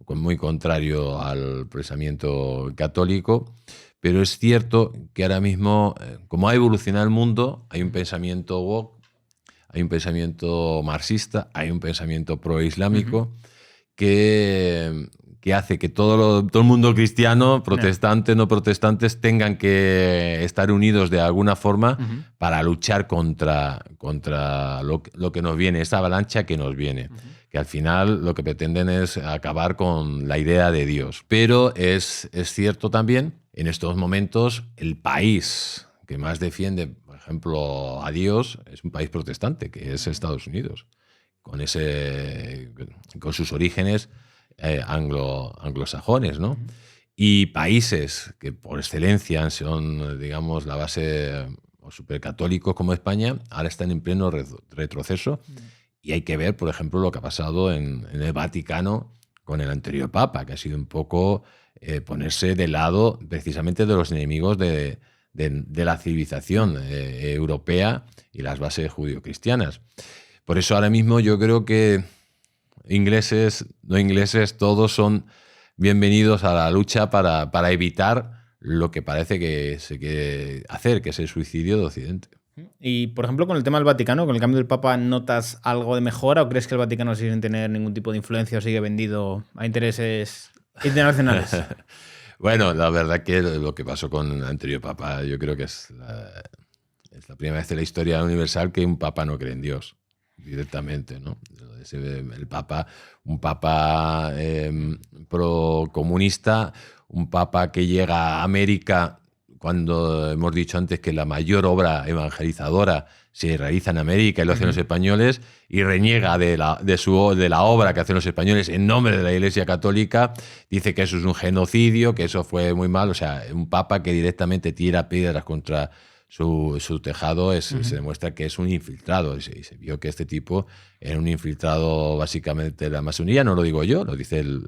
muy contrario al pensamiento católico, pero es cierto que ahora mismo, como ha evolucionado el mundo, hay un pensamiento woke, hay un pensamiento marxista, hay un pensamiento pro-islámico que hace que todo el mundo cristiano, protestantes, no protestantes, tengan que estar unidos de alguna forma para luchar contra lo que nos viene, esa avalancha que nos viene. Que al final lo que pretenden es acabar con la idea de Dios. Pero es cierto también, en estos momentos, el país que más defiende, por ejemplo, a Dios, es un país protestante, que es Estados Unidos. con sus orígenes anglosajones, ¿no? Y países que por excelencia son, digamos, la base supercatólicos como España, ahora están en pleno retroceso. Y hay que ver, por ejemplo, lo que ha pasado en el Vaticano con el anterior Papa, que ha sido un poco ponerse de lado precisamente de los enemigos de la civilización europea y las bases judio-cristianas. Por eso ahora mismo yo creo que ingleses, no ingleses, todos son bienvenidos a la lucha para evitar lo que parece que se quiere hacer, que es el suicidio de Occidente. Y, por ejemplo, con el tema del Vaticano, con el cambio del Papa, ¿notas algo de mejora o crees que el Vaticano sigue sin tener ningún tipo de influencia o sigue vendido a intereses internacionales? Bueno, la verdad que lo que pasó con el anterior Papa, yo creo que es la primera vez en la historia universal que un Papa no cree en Dios directamente, ¿no? El Papa, un Papa pro-comunista, un Papa que llega a América cuando hemos dicho antes que la mayor obra evangelizadora se realiza en América y lo hacen los españoles, y reniega de la obra que hacen los españoles en nombre de la Iglesia Católica, dice que eso es un genocidio, que eso fue muy mal. O sea, un papa que directamente tira piedras contra su tejado se demuestra que es un infiltrado. Y se vio que este tipo era un infiltrado básicamente de la masonería. No lo digo yo, lo dice el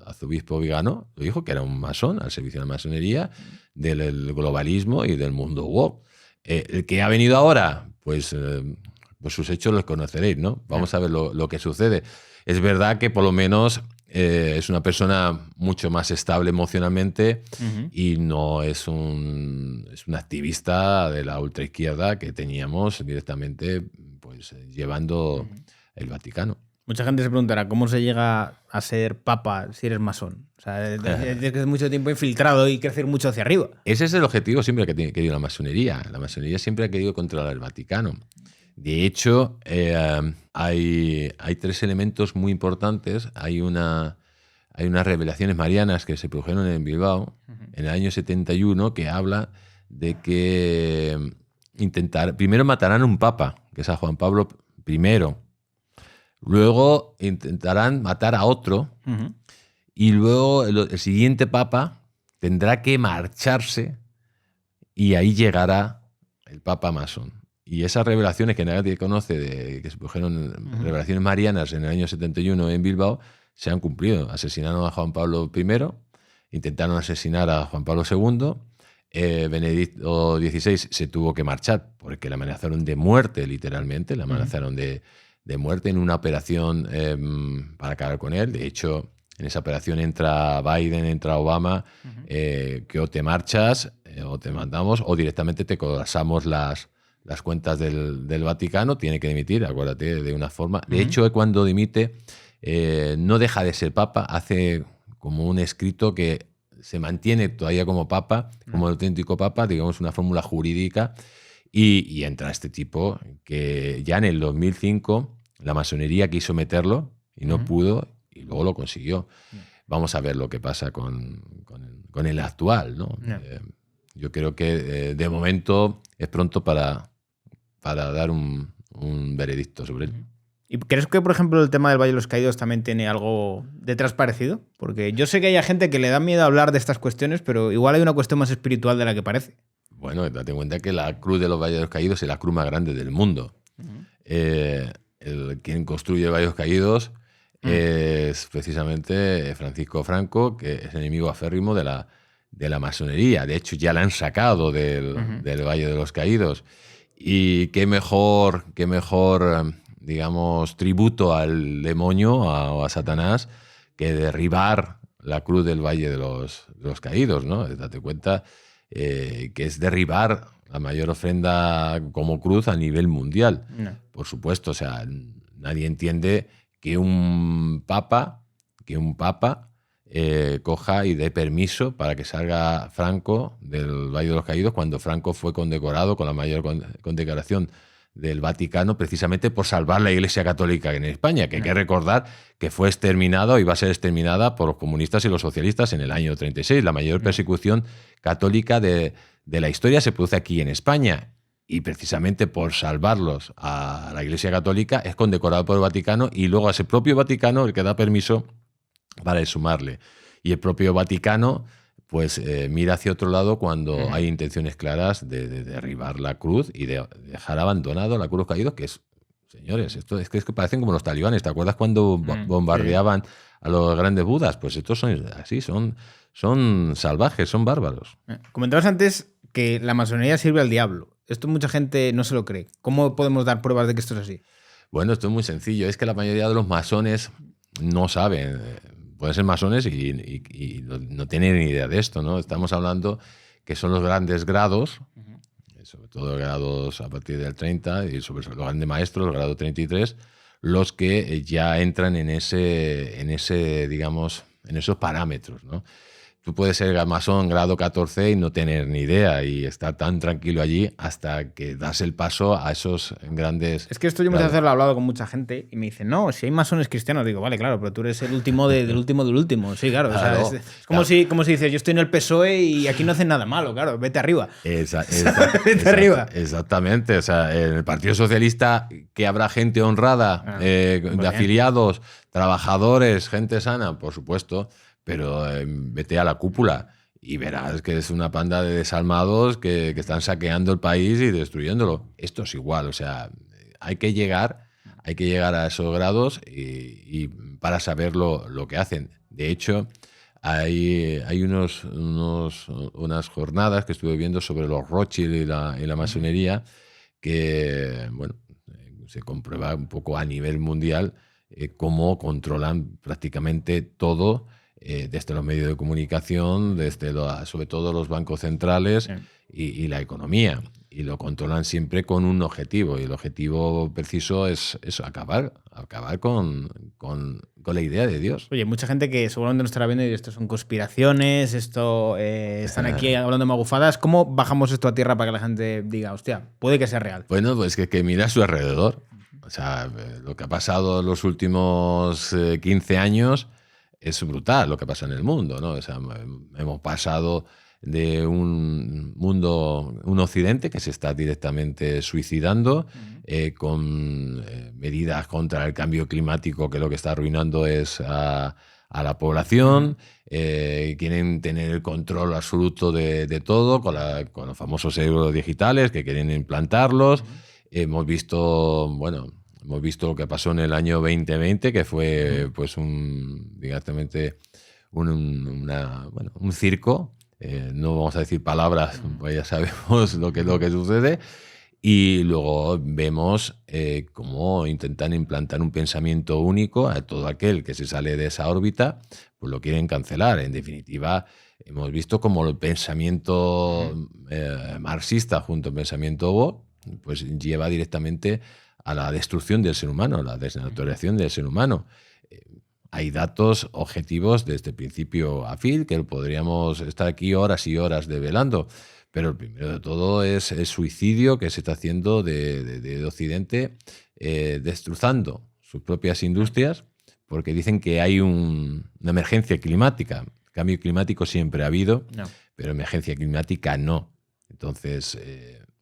arzobispo Vigano, lo dijo, que era un masón al servicio de la masonería, del globalismo y del mundo woke. El que ha venido ahora, pues sus hechos los conoceréis, ¿no? Vamos a ver lo que sucede. Es verdad que por lo menos es una persona mucho más estable emocionalmente y no es un activista de la ultraizquierda que teníamos directamente pues llevando el Vaticano. Mucha gente se preguntará cómo se llega a ser papa si eres masón. O sea, tienes que mucho tiempo infiltrado y crecer mucho hacia arriba. Ese es el objetivo siempre que ha querido la masonería. La masonería siempre ha querido controlar el Vaticano. De hecho, hay tres elementos muy importantes. Hay unas revelaciones marianas que se produjeron en Bilbao en el año 71 que habla de que primero matarán a un papa, que es a Juan Pablo I. Luego intentarán matar a otro y luego el siguiente papa tendrá que marcharse y ahí llegará el papa masón. Y esas revelaciones que nadie conoce, que se produjeron revelaciones marianas en el año 71 en Bilbao, se han cumplido. Asesinaron a Juan Pablo I, intentaron asesinar a Juan Pablo II, Benedicto XVI se tuvo que marchar porque le amenazaron de muerte, literalmente, le amenazaron de muerte en una operación para acabar con él. De hecho, en esa operación entra Biden, entra Obama, que o te marchas o te mandamos o directamente te colapsamos las cuentas del Vaticano, tiene que dimitir, acuérdate, de una forma. De hecho, cuando dimite, no deja de ser papa, hace como un escrito que se mantiene todavía como papa, como auténtico papa, digamos una fórmula jurídica, y entra este tipo que ya en el 2005 la masonería quiso meterlo y no pudo, y luego lo consiguió. Vamos a ver lo que pasa con el actual, ¿no? Yo creo que de momento es pronto para dar un veredicto sobre él. ¿Y crees que, por ejemplo, el tema del Valle de los Caídos también tiene algo detrás parecido? Porque yo sé que hay gente que le da miedo a hablar de estas cuestiones, pero igual hay una cuestión más espiritual de la que parece. Bueno, date cuenta que la cruz de los Valles de los Caídos es la cruz más grande del mundo. Quien construye el Valle de los Caídos es precisamente Francisco Franco, que es enemigo aférrimo de la masonería. De hecho, ya la han sacado del Valle de los Caídos. Y qué mejor digamos, tributo al demonio o a Satanás que derribar la cruz del Valle de los Caídos, ¿no? Date cuenta que es derribar la mayor ofrenda como cruz a nivel mundial. No. Por supuesto, o sea, nadie entiende que un papa coja y dé permiso para que salga Franco del Valle de los Caídos cuando Franco fue condecorado con la mayor condecoración del Vaticano precisamente por salvar la Iglesia Católica en España, que hay que recordar que fue exterminada y va a ser exterminada por los comunistas y los socialistas en el año 36. La mayor persecución católica de la historia se produce aquí en España. y precisamente por salvarlos a la Iglesia Católica es condecorado por el Vaticano y luego es el propio Vaticano el que da permiso para exhumarle. Y el propio Vaticano pues mira hacia otro lado cuando hay intenciones claras de derribar la cruz y de dejar abandonado la cruz caído, que es, señores, esto es que parecen como los talibanes. ¿Te acuerdas cuando bombardeaban a los grandes budas? Pues estos son así, son salvajes, son bárbaros. Comentabas antes que la masonería sirve al diablo. Esto mucha gente no se lo cree. ¿Cómo podemos dar pruebas de que esto es así? Bueno, esto es muy sencillo. Es que la mayoría de los masones no saben. Pueden ser masones y no tienen ni idea de esto, ¿no? Estamos hablando que son los grandes grados, sobre todo grados a partir del 30 y sobre los grandes maestros, el grado 33, los que ya entran en ese, digamos, en esos parámetros, ¿no? Tú puedes ser masón grado 14 y no tener ni idea y estar tan tranquilo allí hasta que das el paso a esos grandes... Es que esto yo muchas veces lo he hablado con mucha gente y me dicen, no, si hay masones cristianos. Digo, vale, claro, pero tú eres el último del úlimo del último. Sí, claro. Claro, o sea, es como, como si dices, yo estoy en el PSOE y aquí no hacen nada malo. Claro, vete arriba. Vete arriba. Exactamente. O sea, en el Partido Socialista que habrá gente honrada, de afiliados, trabajadores, gente sana, por supuesto. Pero vete a la cúpula y verás que es una panda de desalmados que están saqueando el país y destruyéndolo. Esto es igual, o sea, hay que llegar a esos grados y para saber lo que hacen. De hecho, hay unas jornadas que estuve viendo sobre los Rothschild y la masonería que, bueno, se comprueba un poco a nivel mundial cómo controlan prácticamente todo, desde los medios de comunicación, sobre todo los bancos centrales y la economía. Y lo controlan siempre con un objetivo. Y el objetivo preciso es acabar con la idea de Dios. Oye, mucha gente que seguramente no estará viendo y esto son conspiraciones, están aquí hablando de magufadas. ¿Cómo bajamos esto a tierra para que la gente diga, hostia, puede que sea real? Bueno, pues que mira a su alrededor. O sea, lo que ha pasado en los últimos 15 años es brutal, lo que pasa en el mundo, ¿no? O sea, hemos pasado de un occidente que se está directamente suicidando, con medidas contra el cambio climático, que lo que está arruinando es a la población. Quieren tener el control absoluto de todo con los famosos euros digitales que quieren implantarlos. Hemos visto lo que pasó en el año 2020, que fue pues directamente un circo. No vamos a decir palabras, pues ya sabemos lo que sucede. Y luego vemos cómo intentan implantar un pensamiento único a todo aquel que se sale de esa órbita, pues lo quieren cancelar. En definitiva, hemos visto cómo el pensamiento marxista junto al pensamiento woke pues lleva directamente a la destrucción del ser humano, a la desnaturalización del ser humano. Hay datos objetivos desde el principio a fin que podríamos estar aquí horas y horas develando, pero el primero de todo es el suicidio que se está haciendo de Occidente, destrozando sus propias industrias, porque dicen que hay una emergencia climática. Cambio climático siempre ha habido, pero emergencia climática no. Entonces,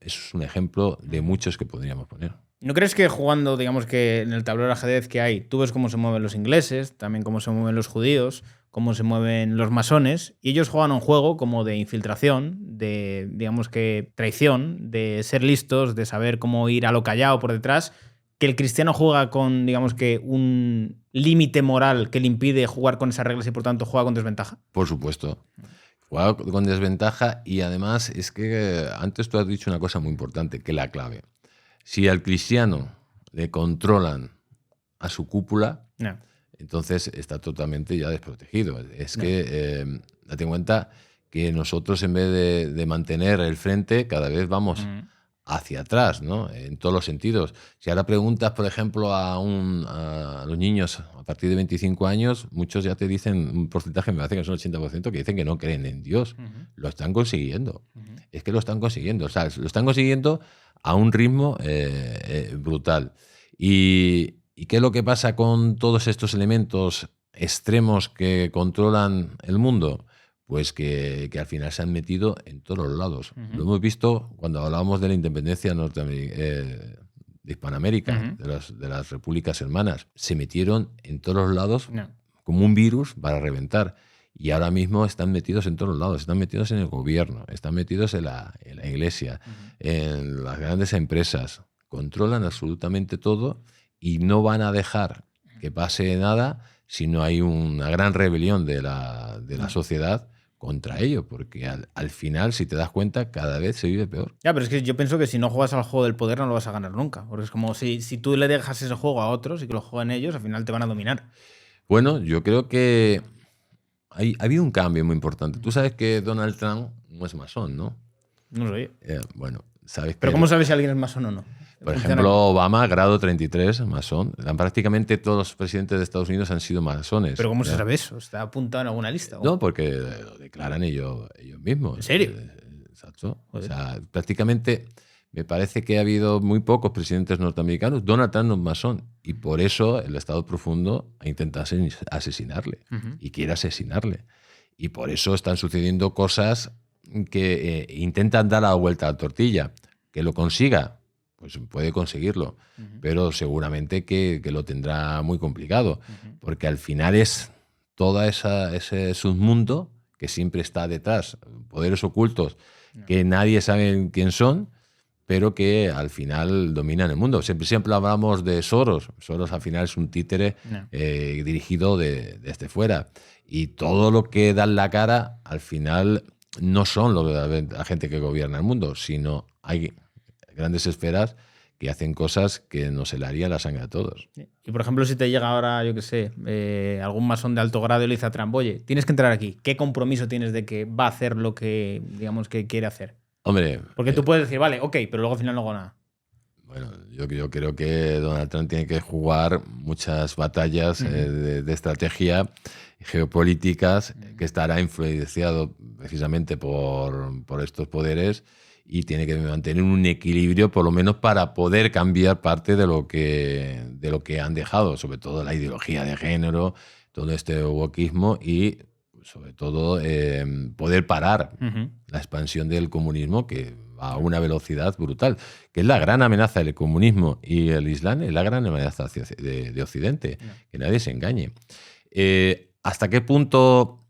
eso es un ejemplo de muchos que podríamos poner. ¿No crees que jugando, digamos que en el tablero de ajedrez que hay, tú ves cómo se mueven los ingleses, también cómo se mueven los judíos, cómo se mueven los masones, y ellos juegan un juego como de infiltración, de, digamos que, traición, de ser listos, de saber cómo ir a lo callado por detrás, que el cristiano juega con, digamos que, un límite moral que le impide jugar con esas reglas y por tanto juega con desventaja? Por supuesto. Juega con desventaja y además es que antes tú has dicho una cosa muy importante, que es la clave. Si al cristiano le controlan a su cúpula, entonces está totalmente ya desprotegido. Es que, date cuenta que nosotros en vez de mantener el frente, cada vez vamos hacia atrás, ¿no? En todos los sentidos. Si ahora preguntas, por ejemplo, a los niños a partir de 25 años, muchos ya te dicen, un porcentaje, me parece que son 80%, que dicen que no creen en Dios. Lo están consiguiendo. Es que lo están consiguiendo. O sea, lo están consiguiendo a un ritmo brutal. ¿Y qué es lo que pasa con todos estos elementos extremos que controlan el mundo? pues que al final se han metido en todos los lados. Lo hemos visto cuando hablábamos de la independencia de Hispanoamérica, de las repúblicas hermanas. Se metieron en todos los lados como un virus para reventar. Y ahora mismo están metidos en todos los lados. Están metidos en el gobierno, están metidos en la iglesia, en las grandes empresas. Controlan absolutamente todo y no van a dejar que pase nada si no hay una gran rebelión de la sociedad contra ello, porque al final, si te das cuenta, cada vez se vive peor. Ya, pero es que yo pienso que si no juegas al juego del poder no lo vas a ganar nunca, porque es como si tú le dejas ese juego a otros y que lo jueguen ellos, al final te van a dominar. Bueno, yo creo que ha habido un cambio muy importante. Tú sabes que Donald Trump no es masón, ¿no? No lo sé. Bueno, sabes que... ¿Pero cómo sabes si alguien es masón o no? Por ejemplo, Obama, grado 33, masón. Prácticamente todos los presidentes de Estados Unidos han sido masones. ¿Pero cómo se sabe eso? ¿Está apuntado en alguna lista? No, porque lo declaran ellos mismos. ¿En serio? Exacto. O sea, prácticamente me parece que ha habido muy pocos presidentes norteamericanos. Donald Trump no es masón. Y por eso el Estado Profundo ha intentado asesinarle. Y quiere asesinarle. Y por eso están sucediendo cosas que intentan dar la vuelta a la tortilla. Que lo consiga, pues puede conseguirlo, pero seguramente que lo tendrá muy complicado, porque al final es todo ese submundo que siempre está detrás, poderes ocultos que nadie sabe quién son, pero que al final dominan el mundo. Siempre hablamos de Soros. Soros al final es un títere dirigido desde fuera, y todo lo que dan la cara al final no son la gente que gobierna el mundo, sino hay grandes esferas que hacen cosas que nos helarían la sangre a todos. Y por ejemplo, si te llega ahora, yo qué sé, algún masón de alto grado y le dice a Trump, oye, tienes que entrar aquí, ¿qué compromiso tienes de que va a hacer lo que, digamos, que quiere hacer? Hombre, porque tú puedes decir, vale, ok, pero luego al final no hago nada. Bueno, yo creo que Donald Trump tiene que jugar muchas batallas de estrategia geopolíticas, que estará influenciado precisamente por estos poderes, y tiene que mantener un equilibrio, por lo menos para poder cambiar parte de lo que han dejado, sobre todo la ideología de género, todo este wokismo, y sobre todo poder parar la expansión del comunismo, que va a una velocidad brutal, que es la gran amenaza del comunismo y el Islam, es la gran amenaza de Occidente, que nadie se engañe. ¿Hasta qué punto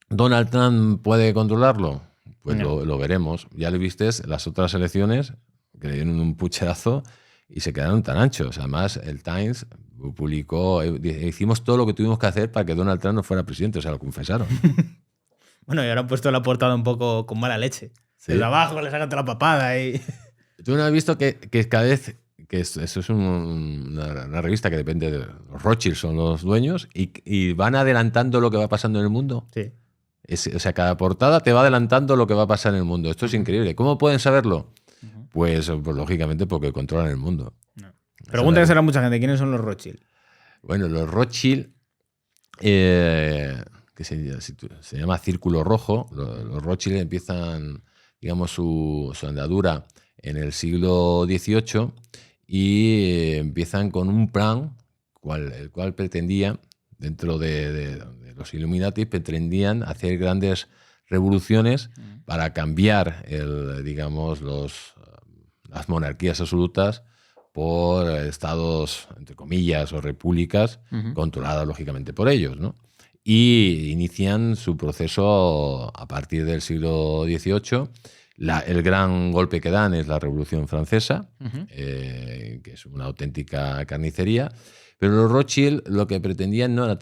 Donald Trump puede controlarlo? Pues lo veremos. Ya lo viste, las otras elecciones que le dieron un pucherazo y se quedaron tan anchos. Además, el Times publicó, hicimos todo lo que tuvimos que hacer para que Donald Trump no fuera presidente, o sea, lo confesaron. Bueno, y ahora han puesto la portada un poco con mala leche. Sí. Desde abajo le sacan toda la papada y... ¿Tú no has visto que cada vez, que eso es una revista que depende de los Rothschild, son los dueños, y van adelantando lo que va pasando en el mundo? Sí. O sea, cada portada te va adelantando lo que va a pasar en el mundo. Esto es increíble. ¿Cómo pueden saberlo? Pues lógicamente porque controlan el mundo. Pregunta que será mucha gente, ¿quiénes son los Rothschild? Bueno, los Rothschild, que se llama Círculo Rojo, los Rothschild empiezan, digamos, su andadura en el siglo XVIII y empiezan con un plan, el cual pretendía, dentro de los Illuminati, pretendían hacer grandes revoluciones para cambiar las monarquías absolutas por estados, entre comillas, o repúblicas, controladas lógicamente por ellos, ¿no? Y inician su proceso a partir del siglo XVIII. El gran golpe que dan es la Revolución Francesa, que es una auténtica carnicería. Pero los Rothschild lo que pretendían no era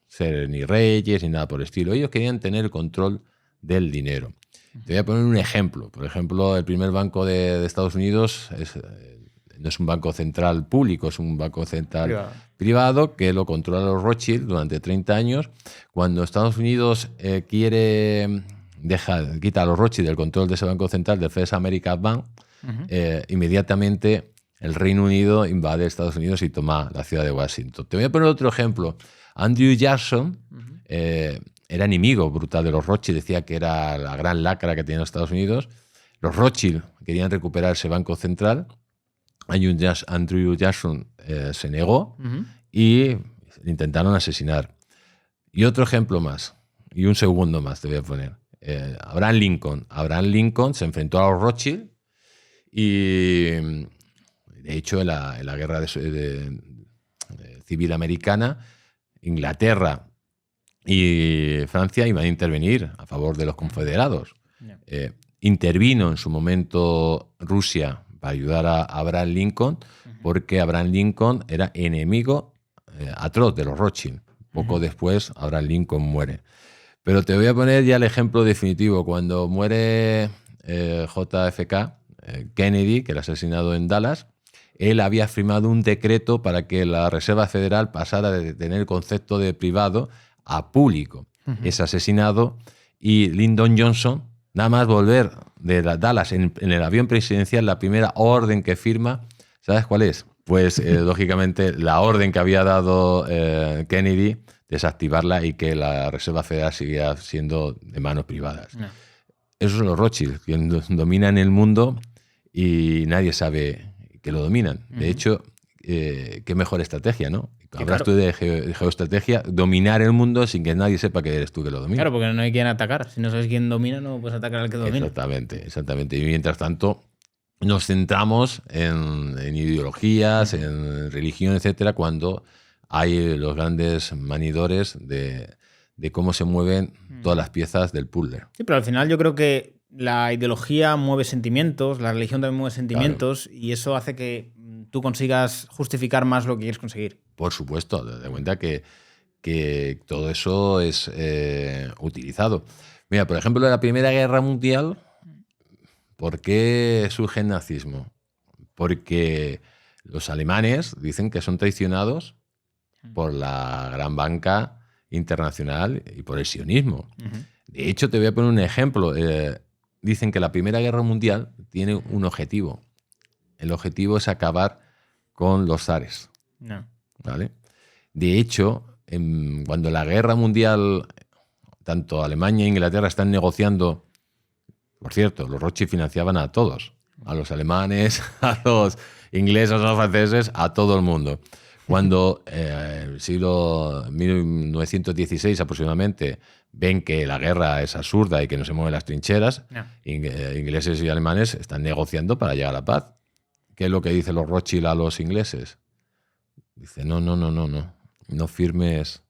ser ni reyes ni nada por el estilo. Ellos querían tener el control del dinero. Te voy a poner un ejemplo. Por ejemplo, el primer banco de Estados Unidos no es un banco central público, es un banco central privado que lo controla los Rothschild durante 30 años. Cuando Estados Unidos quita a los Rothschild el control de ese banco central, del First American Bank, inmediatamente el Reino Unido invade Estados Unidos y toma la ciudad de Washington. Te voy a poner otro ejemplo. Andrew Jackson era enemigo brutal de los Rothschild, decía que era la gran lacra que tenían los Estados Unidos. Los Rothschild querían recuperar ese banco central. Andrew Jackson se negó y intentaron asesinar. Y otro ejemplo más. y un segundo más te voy a poner. Abraham Lincoln. Abraham Lincoln se enfrentó a los Rothschild y, de hecho, en la guerra civil americana, Inglaterra y Francia iban a intervenir a favor de los confederados. Intervino en su momento Rusia para ayudar a Abraham Lincoln, porque Abraham Lincoln era enemigo atroz de los Rothschild. Poco después, Abraham Lincoln muere. Pero te voy a poner ya el ejemplo definitivo. Cuando muere JFK, Kennedy, que era asesinado en Dallas, él había firmado un decreto para que la Reserva Federal pasara de tener el concepto de privado a público. Es asesinado y Lyndon Johnson, nada más volver de Dallas en el avión presidencial, la primera orden que firma, ¿sabes cuál es? Pues, lógicamente, la orden que había dado Kennedy, desactivarla y que la Reserva Federal siguiera siendo de manos privadas. No. Esos son los Rothschild, que dominan el mundo y nadie sabe que lo dominan. De hecho, qué mejor estrategia, ¿no? Hablas tú de geoestrategia, dominar el mundo sin que nadie sepa que eres tú que lo domina. Claro, porque no hay quien atacar. Si no sabes quién domina, no puedes atacar al que domina. Exactamente. Y mientras tanto, nos centramos en ideologías, en religión, etcétera, cuando hay los grandes manidores de cómo se mueven todas las piezas del puzzle. Sí, pero al final yo creo que la ideología mueve sentimientos, la religión también mueve sentimientos, claro. Y eso hace que tú consigas justificar más lo que quieres conseguir. Por supuesto, de cuenta que todo eso es utilizado. Mira, por ejemplo, en la Primera Guerra Mundial, ¿por qué surge el nazismo? Porque los alemanes dicen que son traicionados por la gran banca internacional y por el sionismo. De hecho, te voy a poner un ejemplo. Dicen que la Primera Guerra Mundial tiene un objetivo. El objetivo es acabar con los zares. No. ¿Vale? De hecho, cuando la Guerra Mundial, tanto Alemania e Inglaterra están negociando, por cierto, los Rothschild financiaban a todos, a los alemanes, a los ingleses, a los franceses, a todo el mundo. Cuando el siglo 1916 aproximadamente ven que la guerra es absurda y que no se mueven las trincheras, ingleses y alemanes están negociando para llegar a la paz. ¿Qué es lo que dicen los Rothschild a los ingleses? Dice, no firmes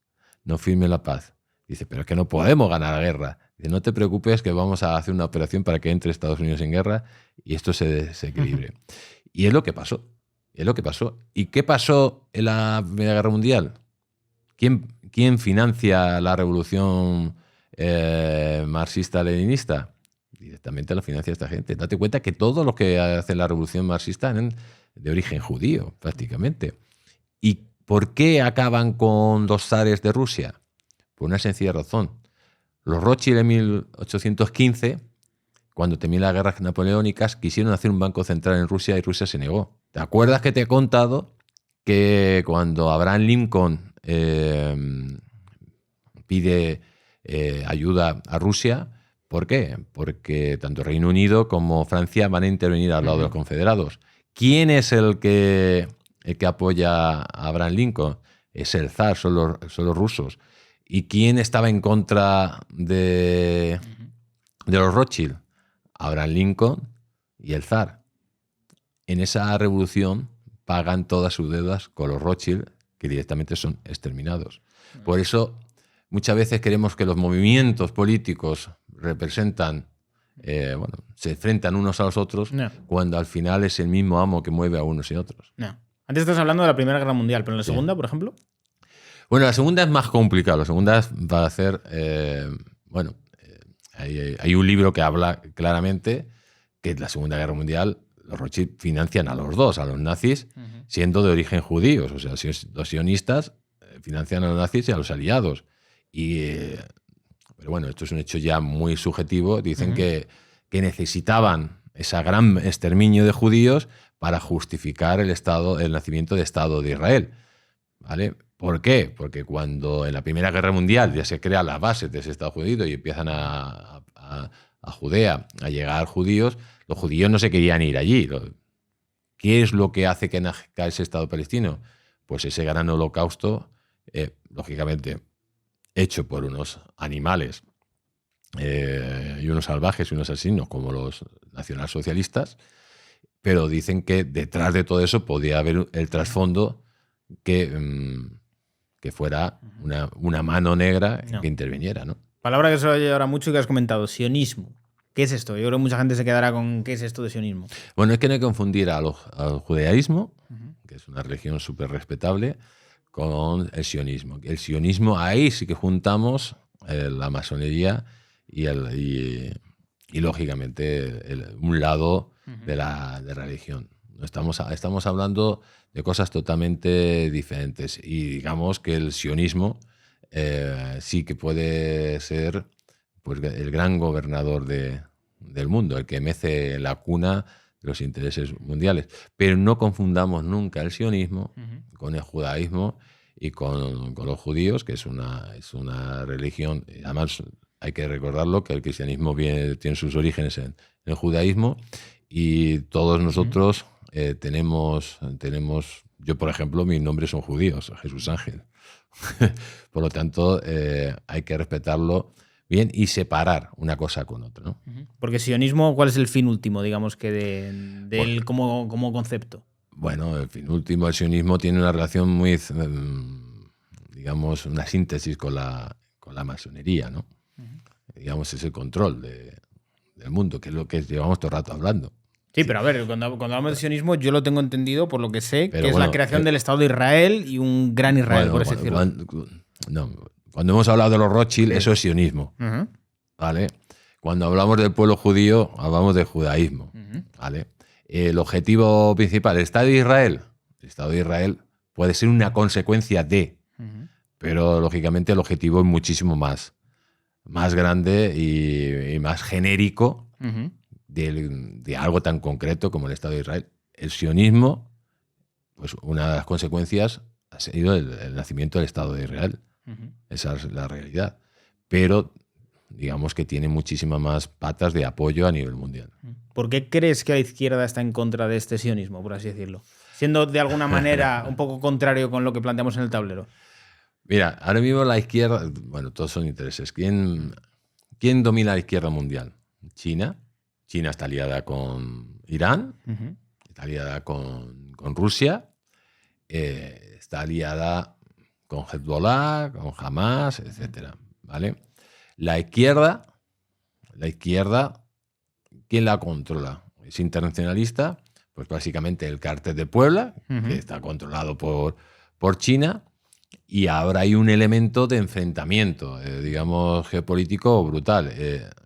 la paz. Dice, pero es que no podemos ganar la guerra. Dice, no te preocupes que vamos a hacer una operación para que entre Estados Unidos en guerra y esto se equilibre. Y es lo que pasó. ¿Y qué pasó en la Primera Guerra Mundial? ¿Quién financia la revolución marxista-leninista? Directamente la financia esta gente. Date cuenta que todos los que hacen la revolución marxista eran de origen judío, prácticamente. ¿Y por qué acaban con los zares de Rusia? Por una sencilla razón. Los Rothschild en 1815, cuando terminó las guerras napoleónicas, quisieron hacer un banco central en Rusia y Rusia se negó. ¿Te acuerdas que te he contado que cuando Abraham Lincoln pide ayuda a Rusia, ¿por qué? Porque tanto Reino Unido como Francia van a intervenir al lado de los confederados. ¿Quién es el que apoya a Abraham Lincoln? Es el zar, son los rusos. ¿Y quién estaba en contra de los Rothschild? Abraham Lincoln y el zar. En esa revolución pagan todas sus deudas con los Rothschild, que directamente son exterminados. Por eso muchas veces queremos que los movimientos políticos representan, se enfrentan unos a los otros, cuando al final es el mismo amo que mueve a unos y otros. No. Antes estás hablando de la Primera Guerra Mundial, pero en la Segunda, por ejemplo. Bueno, la Segunda es más complicada. La Segunda va a ser, hay un libro que habla claramente que en la Segunda Guerra Mundial los Rothschild financian a los dos, a los nazis, siendo de origen judíos. O sea, los sionistas financian a los nazis y a los aliados. Pero bueno, esto es un hecho ya muy subjetivo. Dicen que necesitaban ese gran exterminio de judíos para justificar el nacimiento del Estado de Israel. ¿Vale? ¿Por qué? Porque cuando en la Primera Guerra Mundial ya se crean las bases de ese Estado judío y empiezan a Judea a llegar judíos, los judíos no se querían ir allí. ¿Qué es lo que hace que nazca ese Estado palestino? Pues ese gran holocausto, lógicamente, hecho por unos animales y unos salvajes y unos asesinos como los nacionalsocialistas, pero dicen que detrás de todo eso podía haber el trasfondo que fuera una mano negra que interviniera, ¿no? Palabra que se oye ahora mucho y que has comentado, sionismo. ¿Qué es esto? Yo creo que mucha gente se quedará con ¿qué es esto de sionismo? Bueno, es que no hay que confundir al judaísmo, que es una religión súper respetable, con el sionismo. El sionismo, ahí sí que juntamos la masonería y lógicamente un lado de la religión. Estamos hablando de cosas totalmente diferentes y digamos que el sionismo sí que puede ser pues, el gran gobernador del mundo, el que mece la cuna de los intereses mundiales. Pero no confundamos nunca el sionismo con el judaísmo y con los judíos, que es una religión. Además, hay que recordarlo, que el cristianismo tiene sus orígenes en el judaísmo y todos nosotros tenemos, yo por ejemplo, mis nombres son judíos, Jesús Ángel. Por lo tanto, hay que respetarlo bien y separar una cosa con otra, ¿no? Porque sionismo, ¿cuál es el fin último, digamos, que de él como concepto? Bueno, el fin último, el sionismo tiene una relación muy, digamos, una síntesis con la masonería, ¿no? Digamos, es el control del mundo, que es lo que llevamos todo el rato hablando. Sí, pero a ver, cuando hablamos de sionismo, yo lo tengo entendido, por lo que sé, pero que es la creación del Estado de Israel y un gran Israel, por así decirlo. Cuando hemos hablado de los Rothschild, eso es sionismo, ¿vale? Cuando hablamos del pueblo judío, hablamos de judaísmo, ¿vale? El objetivo principal, el Estado de Israel. El Estado de Israel puede ser una consecuencia de, pero lógicamente el objetivo es muchísimo más grande y más genérico de algo tan concreto como el Estado de Israel. El sionismo, pues una de las consecuencias ha sido el nacimiento del Estado de Israel. Esa es la realidad. Pero digamos que tiene muchísimas más patas de apoyo a nivel mundial. ¿Por qué crees que la izquierda está en contra de este sionismo, por así decirlo? Siendo de alguna manera un poco contrario con lo que planteamos en el tablero. Mira, ahora mismo la izquierda, bueno, todos son intereses. ¿Quién domina la izquierda mundial? China. China está aliada con Irán, está aliada con Rusia, está aliada con Hezbollah, con Hamas, etcétera, ¿vale? La izquierda, ¿quién la controla? ¿Es internacionalista? Pues básicamente el Cártel de Puebla, que está controlado por China. Y ahora hay un elemento de enfrentamiento, digamos, geopolítico brutal.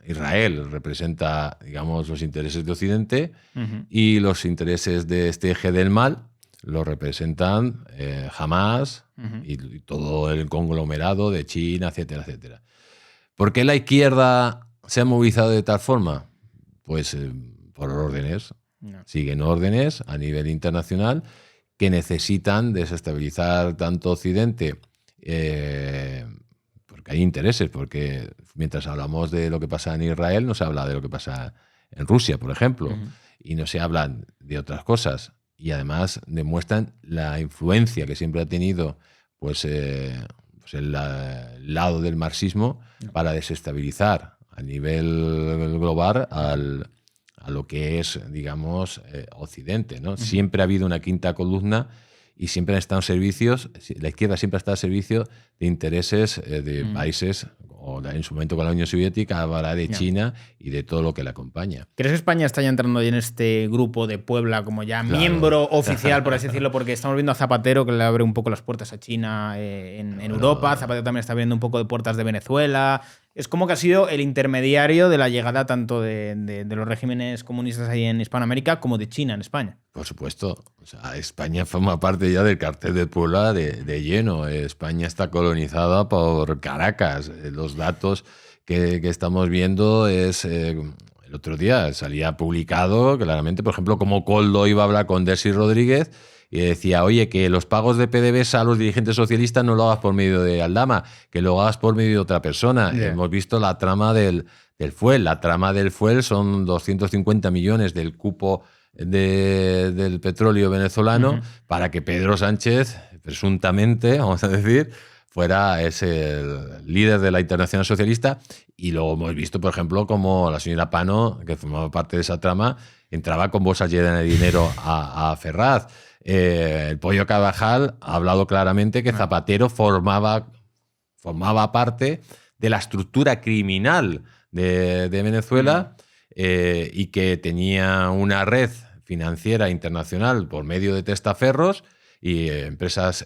Israel representa, digamos, los intereses de Occidente y los intereses de este eje del mal los representan Hamas y todo el conglomerado de China, etcétera, etcétera. ¿Por qué la izquierda se ha movilizado de tal forma? Pues por órdenes. No. Siguen órdenes a nivel internacional que necesitan desestabilizar tanto Occidente, porque hay intereses, porque mientras hablamos de lo que pasa en Israel, no se habla de lo que pasa en Rusia, por ejemplo, y no se hablan de otras cosas. Y además demuestran la influencia que siempre ha tenido pues el lado del marxismo para desestabilizar a nivel global a lo que es, digamos, Occidente, ¿no? Siempre ha habido una quinta columna y siempre han estado servicios, la izquierda siempre ha estado al servicio de intereses de países, o en su momento con la Unión Soviética, ahora de China y de todo lo que la acompaña. ¿Crees que España está ya entrando en este grupo de Puebla como ya miembro oficial, por así decirlo? Porque estamos viendo a Zapatero, que le abre un poco las puertas a China en Europa. Zapatero también está abriendo un poco de puertas de Venezuela. Es como que ha sido el intermediario de la llegada tanto de los regímenes comunistas ahí en Hispanoamérica como de China en España. Por supuesto. O sea, España forma parte ya del Cártel de Puebla de lleno. España está colonizada por Caracas. Los datos que estamos viendo es... el otro día salía publicado claramente, por ejemplo, como Koldo iba a hablar con Delcy Rodríguez y decía, oye, que los pagos de PDVSA a los dirigentes socialistas no lo hagas por medio de Aldama, que lo hagas por medio de otra persona. Yeah. Hemos visto la trama del fuel. La trama del fuel son 250 millones del cupo del petróleo venezolano para que Pedro Sánchez, presuntamente, vamos a decir, fuera ese líder de la Internacional Socialista. Y luego hemos visto, por ejemplo, como la señora Pano, que formaba parte de esa trama, entraba con bolsas llenas de dinero a Ferraz. El Pollo Carvajal ha hablado claramente que Zapatero formaba parte de la estructura criminal de Venezuela y que tenía una red financiera internacional por medio de testaferros y empresas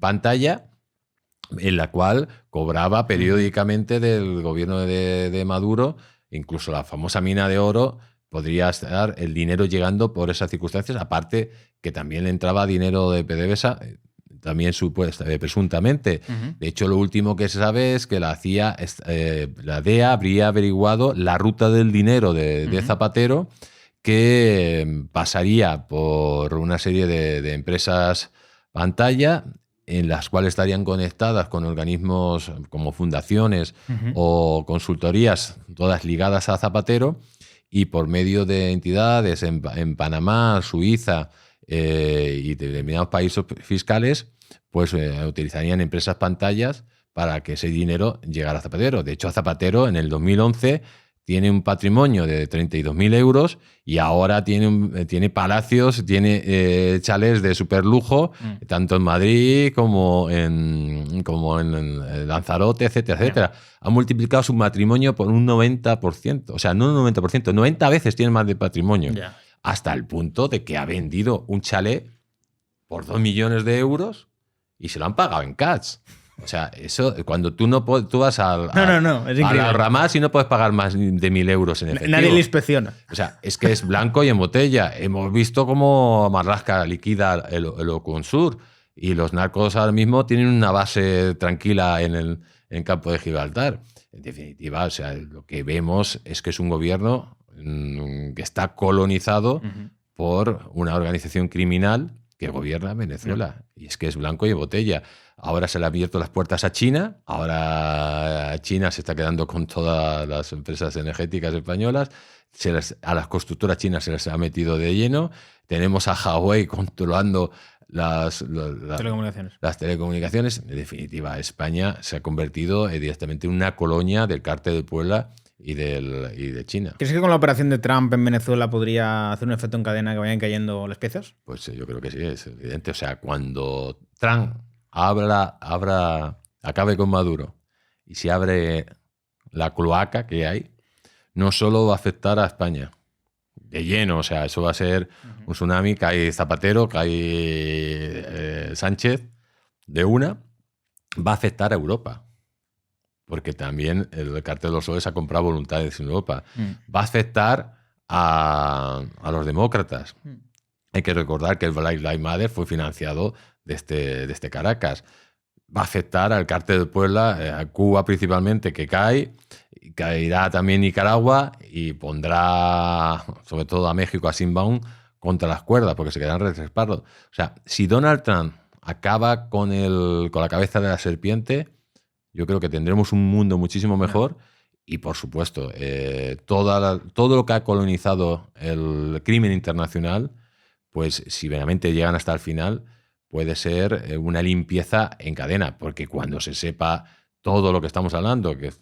pantalla, en la cual cobraba periódicamente del gobierno de Maduro, incluso la famosa mina de oro. Podría estar el dinero llegando por esas circunstancias, aparte que también le entraba dinero de PDVSA, también presuntamente. De hecho, lo último que se sabe es que la DEA habría averiguado la ruta del dinero de Zapatero, que pasaría por una serie de empresas pantalla, en las cuales estarían conectadas con organismos como fundaciones o consultorías, todas ligadas a Zapatero, y por medio de entidades en Panamá, Suiza y determinados países fiscales, pues utilizarían empresas pantallas para que ese dinero llegara a Zapatero. De hecho, a Zapatero en el 2011 tiene un patrimonio de 32.000 euros y ahora tiene palacios, tiene chalés de superlujo, tanto en Madrid como en Lanzarote, etcétera, etcétera. Ha multiplicado su patrimonio por un 90%. O sea, no un 90%, 90 veces tiene más de patrimonio. Yeah. Hasta el punto de que ha vendido un chalet por 2 millones de euros y se lo han pagado en cash. O sea, eso, cuando tú vas al Ramas y no puedes pagar más de 1.000 euros en efectivo. Nadie le inspecciona. O sea, es que es blanco y en botella. Hemos visto cómo Marlaska liquida el Oconsur y los narcos ahora mismo tienen una base tranquila en el campo de Gibraltar. En definitiva, o sea, lo que vemos es que es un gobierno que está colonizado por una organización criminal que gobierna Venezuela. Y es que es blanco y en botella. Ahora se le han abierto las puertas a China, ahora China se está quedando con todas las empresas energéticas españolas, a las constructoras chinas se les ha metido de lleno, tenemos a Huawei controlando las telecomunicaciones. En definitiva, España se ha convertido directamente en una colonia del cártel de Puebla y de China. ¿Crees que con la operación de Trump en Venezuela podría hacer un efecto en cadena que vayan cayendo las piezas? Pues yo creo que sí, es evidente. O sea, cuando Trump acabe con Maduro y se abre la cloaca que hay, no solo va a afectar a España de lleno, o sea, eso va a ser un tsunami, cae Zapatero, cae Sánchez, de una, va a afectar a Europa, porque también el Cartel de los Soles ha comprado voluntades en Europa, va a afectar a los demócratas. Hay que recordar que el Black Lives Matter fue financiado desde Caracas. Va a afectar al Cártel de Puebla, a Cuba principalmente, que caerá también Nicaragua y pondrá sobre todo a México, a Simbaum, contra las cuerdas, porque se quedarán respaldos. O sea, si Donald Trump acaba con la cabeza de la serpiente, yo creo que tendremos un mundo muchísimo mejor. Y, por supuesto, todo lo que ha colonizado el crimen internacional, pues si realmente llegan hasta el final, puede ser una limpieza en cadena, porque cuando se sepa todo lo que estamos hablando, que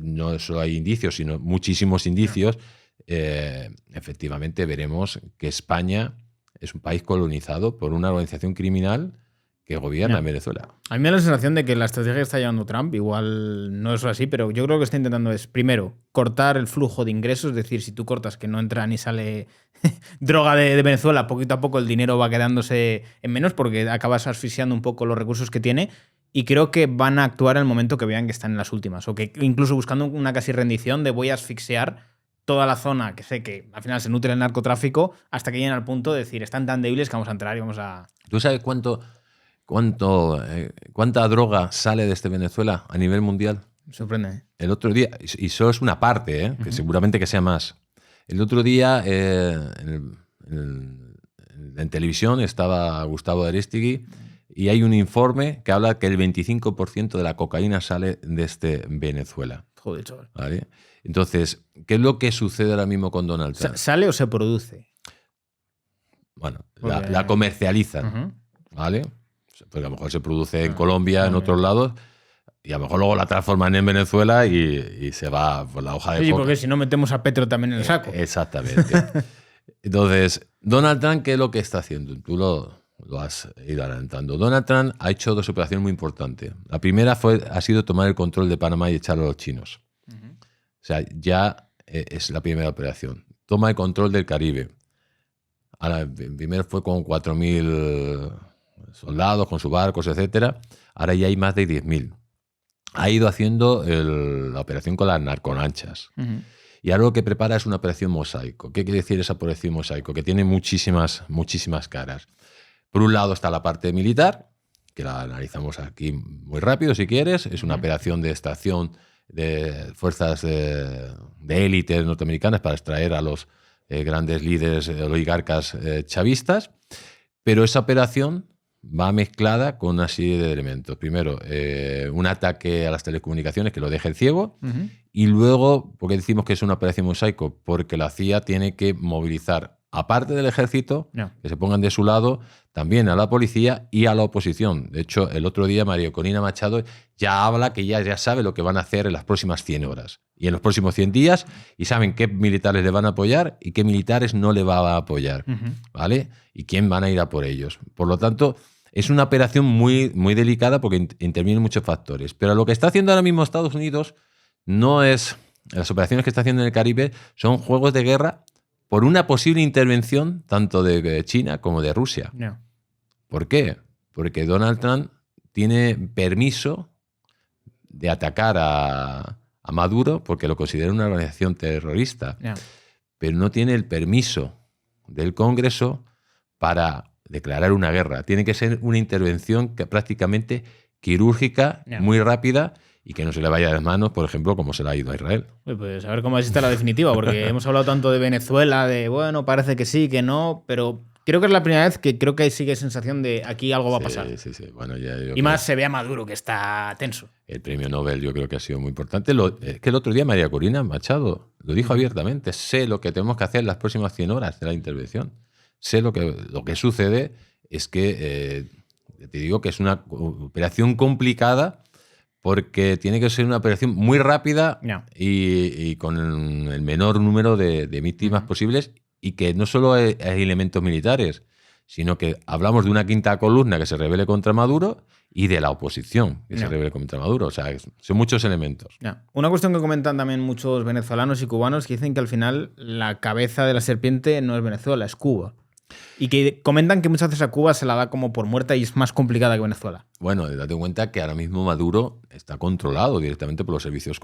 no solo hay indicios, sino muchísimos indicios, efectivamente veremos que España es un país colonizado por una organización criminal que gobierna en Venezuela. A mí me da la sensación de que la estrategia que está llevando Trump, igual no es así, pero yo creo que lo que está intentando es, primero, cortar el flujo de ingresos, es decir, si tú cortas que no entra ni sale droga de Venezuela, poquito a poco el dinero va quedándose en menos porque acabas asfixiando un poco los recursos que tiene, y creo que van a actuar en el momento que vean que están en las últimas, o que incluso buscando una casi rendición de voy a asfixiar toda la zona que sé que al final se nutre el narcotráfico hasta que lleguen al punto de decir, están tan débiles que vamos a entrar y vamos a... ¿Tú sabes cuánta droga sale desde Venezuela a nivel mundial? Me sorprende. El otro día, y solo es una parte, que seguramente que sea más. El otro día en televisión estaba Gustavo Aristigui y hay un informe que habla que el 25% de la cocaína sale desde Venezuela. Joder, chaval. ¿Vale? Entonces, ¿qué es lo que sucede ahora mismo con Donald Trump? ¿Sale o se produce? Bueno, la comercializan, ¿vale? porque a lo mejor se produce en Colombia, en otros lados, y a lo mejor luego la transforman en Venezuela y se va por la hoja de Sí, coca. porque si no metemos a Petro también en el saco. Exactamente. Entonces, Donald Trump, ¿qué es lo que está haciendo? Tú lo has ido adelantando. Donald Trump ha hecho 2 operaciones muy importantes. La primera ha sido tomar el control de Panamá y echarlo a los chinos. O sea, ya es la primera operación. Toma el control del Caribe. Ahora, primero fue con 4.000 soldados, con sus barcos, etcétera. Ahora ya hay más de 10.000. Ha ido haciendo la operación con las narcolanchas. Y ahora lo que prepara es una operación mosaico. ¿Qué quiere decir esa operación mosaico? Que tiene muchísimas caras. Por un lado está la parte militar, que la analizamos aquí muy rápido si quieres. Es una operación de extracción de fuerzas de élites norteamericanas para extraer a los grandes líderes oligarcas chavistas. Pero esa operación va mezclada con una serie de elementos. Primero, un ataque a las telecomunicaciones que lo deje ciego. Y luego, ¿por qué decimos que es una operación mosaico? Porque la CIA tiene que movilizar, aparte del ejército, que se pongan de su lado, también a la policía y a la oposición. De hecho, el otro día María Corina Machado ya habla que ya sabe lo que van a hacer en las próximas 100 horas y en los próximos 100 días, y saben qué militares le van a apoyar y qué militares no le va a apoyar, ¿vale? Y quién van a ir a por ellos. Por lo tanto, es una operación muy, muy delicada porque intervienen muchos factores. Pero lo que está haciendo ahora mismo Estados Unidos no es... Las operaciones que está haciendo en el Caribe son juegos de guerra por una posible intervención tanto de China como de Rusia. ¿Por qué? Porque Donald Trump tiene permiso de atacar a Maduro porque lo considera una organización terrorista, pero no tiene el permiso del Congreso para declarar una guerra. Tiene que ser una intervención prácticamente quirúrgica, muy rápida, y que no se le vaya de las manos, por ejemplo, como se le ha ido a Israel. Pues a ver cómo existe la definitiva, porque hemos hablado tanto de Venezuela, de bueno, parece que sí, que no, pero creo que es la primera vez que creo que sigue sensación de aquí algo va a pasar. Sí. Bueno, y más se ve a Maduro, que está tenso. El premio Nobel yo creo que ha sido muy importante. Es que el otro día María Corina Machado lo dijo abiertamente. Sé lo que tenemos que hacer en las próximas 100 horas de la intervención. Sé lo que sucede es que, te digo que es una operación complicada, porque tiene que ser una operación muy rápida y con el menor número de víctimas posibles, y que no solo hay elementos militares, sino que hablamos de una quinta columna que se rebele contra Maduro y de la oposición que se rebele contra Maduro. O sea, son muchos elementos. Una cuestión que comentan también muchos venezolanos y cubanos, que dicen que al final la cabeza de la serpiente no es Venezuela, es Cuba. Y que comentan que muchas veces a Cuba se la da como por muerta y es más complicada que Venezuela. Bueno, date cuenta que ahora mismo Maduro está controlado directamente por los servicios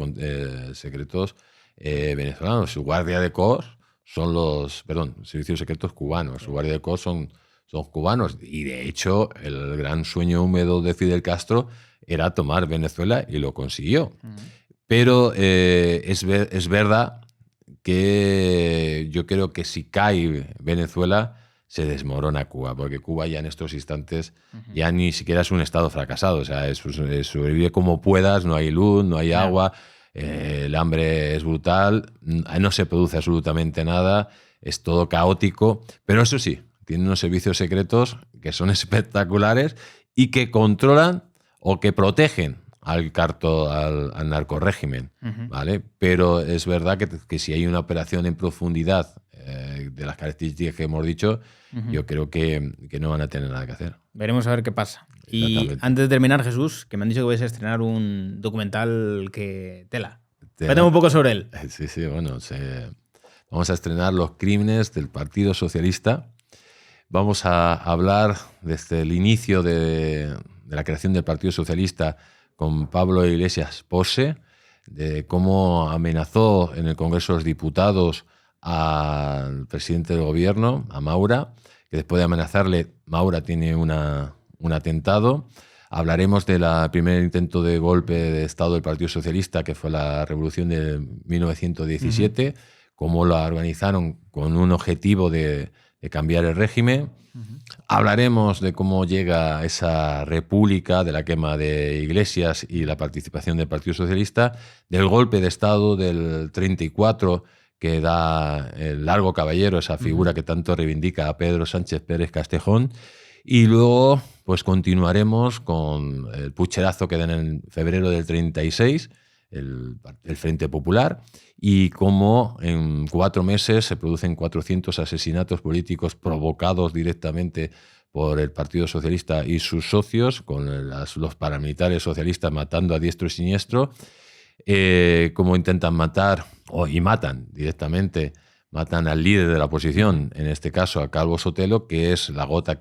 secretos venezolanos. Su guardia de corps son servicios secretos cubanos. Su guardia de corps son cubanos. Y de hecho, el gran sueño húmedo de Fidel Castro era tomar Venezuela y lo consiguió. Pero es verdad que yo creo que si cae Venezuela, se desmorona Cuba, porque Cuba ya en estos instantes ya ni siquiera es un estado fracasado. O sea, sobrevive como puedas, no hay luz, no hay agua, el hambre es brutal, no se produce absolutamente nada, es todo caótico, pero eso sí, tiene unos servicios secretos que son espectaculares y que controlan o que protegen al narcorrégimen, ¿vale? Pero es verdad que si hay una operación en profundidad de las características que hemos dicho, yo creo que no van a tener nada que hacer. Veremos a ver qué pasa. Y antes de terminar, Jesús, que me han dicho que vais a estrenar un documental que tela. Cuéntame un poco sobre él. Sí, bueno, vamos a estrenar Los crímenes del Partido Socialista. Vamos a hablar desde el inicio de la creación del Partido Socialista con Pablo Iglesias Pose, de cómo amenazó en el Congreso de los Diputados al presidente del gobierno, a Maura, que después de amenazarle, Maura tiene un atentado. Hablaremos del primer intento de golpe de Estado del Partido Socialista, que fue la Revolución de 1917, cómo la organizaron con un objetivo de cambiar el régimen. Hablaremos de cómo llega esa república, de la quema de Iglesias y la participación del Partido Socialista, del golpe de Estado del 34, que da el Largo Caballero, esa figura que tanto reivindica a Pedro Sánchez Pérez Castejón, Y luego pues continuaremos con el pucherazo que dan en febrero del 36, el Frente Popular, y cómo en 4 meses se producen 400 asesinatos políticos provocados directamente por el Partido Socialista y sus socios, con los paramilitares socialistas matando a diestro y siniestro, cómo intentan matar, y matan directamente, matan al líder de la oposición, en este caso a Calvo Sotelo, que es la gota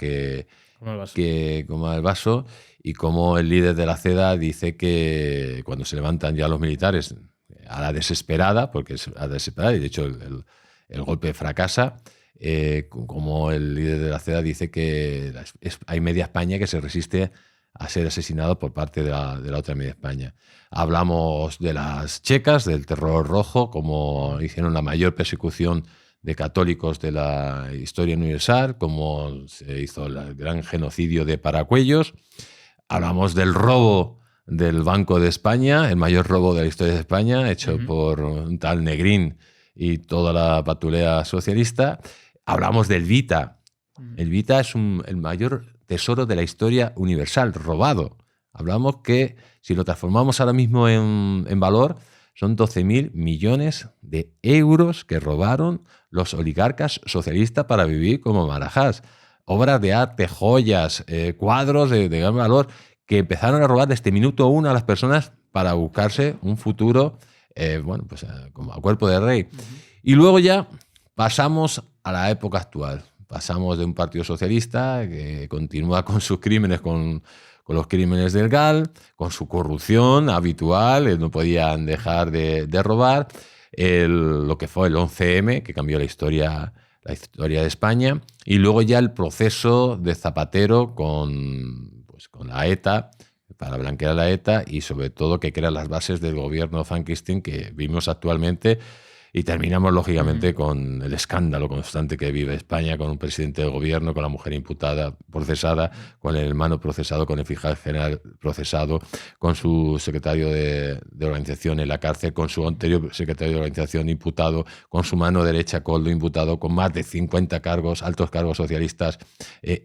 como el vaso, y como el líder de la CEDA dice que cuando se levantan ya los militares a la desesperada, porque es a la desesperada, y de hecho el golpe fracasa, como el líder de la CEDA dice que hay media España que se resiste a ser asesinado por parte de la otra media España. Hablamos de las checas, del terror rojo, como hicieron la mayor persecución de católicos de la historia universal, como se hizo el gran genocidio de Paracuellos. Hablamos del robo del Banco de España, el mayor robo de la historia de España, hecho por un tal Negrín y toda la patulea socialista. Hablamos del Vita. El Vita es el mayor tesoro de la historia universal, robado. Hablamos que, si lo transformamos ahora mismo en valor, son 12.000 millones de euros que robaron los oligarcas socialistas para vivir como marajás. Obras de arte, joyas, cuadros de gran valor que empezaron a robar desde minuto 1 a las personas para buscarse un futuro, como a cuerpo de rey. Y luego ya pasamos a la época actual. Pasamos de un partido socialista que continúa con sus crímenes, con los crímenes del GAL, con su corrupción habitual, no podían dejar de robar, lo que fue el 11M, que cambió la historia de España, y luego ya el proceso de Zapatero con la ETA, para blanquear la ETA, y sobre todo que crea las bases del gobierno Frankenstein que vimos actualmente. Y terminamos, lógicamente, con el escándalo constante que vive España, con un presidente del gobierno, con la mujer imputada, procesada, con el hermano procesado, con el fiscal general procesado, con su secretario de organización en la cárcel, con su anterior secretario de organización imputado, con su mano derecha, Coldo, imputado, con más de 50 altos cargos socialistas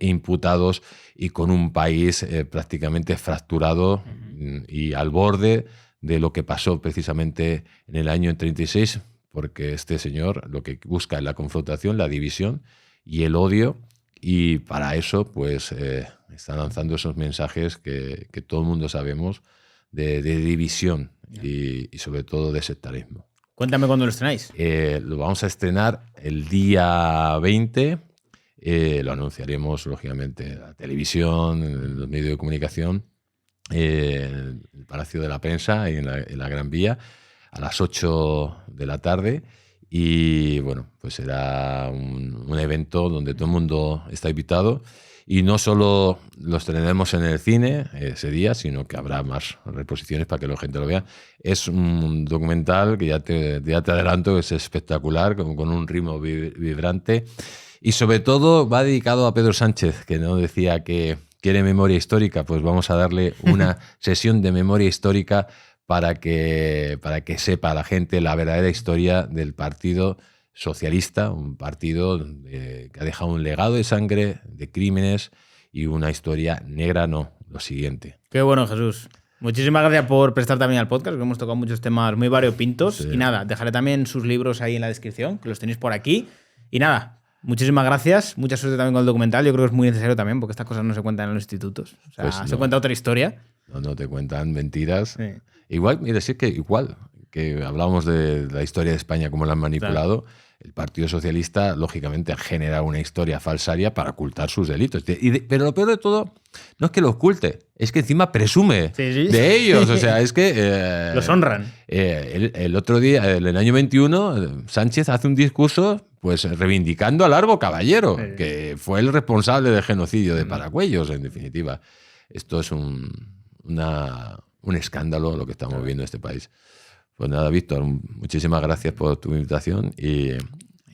imputados, y con un país prácticamente fracturado y al borde de lo que pasó precisamente en el año 36, porque este señor lo que busca es la confrontación, la división y el odio, y para eso pues está lanzando esos mensajes que todo el mundo sabemos de división y sobre todo de sectarismo. Cuéntame cuándo lo estrenáis. Lo vamos a estrenar el día 20, lo anunciaremos lógicamente en la televisión, en los medios de comunicación, en el Palacio de la Prensa y en la Gran Vía, a las 8 de la tarde, y bueno, pues será un evento donde todo el mundo está invitado, y no solo lo estrenaremos en el cine ese día, sino que habrá más reposiciones para que la gente lo vea. Es un documental que ya te adelanto que es espectacular, con un ritmo vibrante, y sobre todo va dedicado a Pedro Sánchez, que no decía que quiere memoria histórica. Pues vamos a darle una sesión de memoria histórica para que sepa la gente la verdadera historia del Partido Socialista, un partido que ha dejado un legado de sangre, de crímenes y una historia negra, no, lo siguiente. Qué bueno, Jesús. Muchísimas gracias por prestar también al podcast, que hemos tocado muchos temas muy variopintos. Sí. Y nada, dejaré también sus libros ahí en la descripción, que los tenéis por aquí. Y nada, muchísimas gracias. Mucha suerte también con el documental. Yo creo que es muy necesario también, porque estas cosas no se cuentan en los institutos. O sea, pues no, se cuenta otra historia. No te cuentan mentiras. Sí. Igual, mira, sí que igual que hablábamos de la historia de España, cómo la han manipulado, claro. El Partido Socialista, lógicamente, ha generado una historia falsaria para ocultar sus delitos. Pero lo peor de todo no es que lo oculte, es que encima presume de ellos. O sea, es que... los honran. El otro día, en el año 21, Sánchez hace un discurso pues reivindicando a Largo Caballero, que fue el responsable del genocidio de Paracuellos, en definitiva. Esto es un escándalo lo que estamos viendo en este país. Pues nada, Víctor, muchísimas gracias por tu invitación y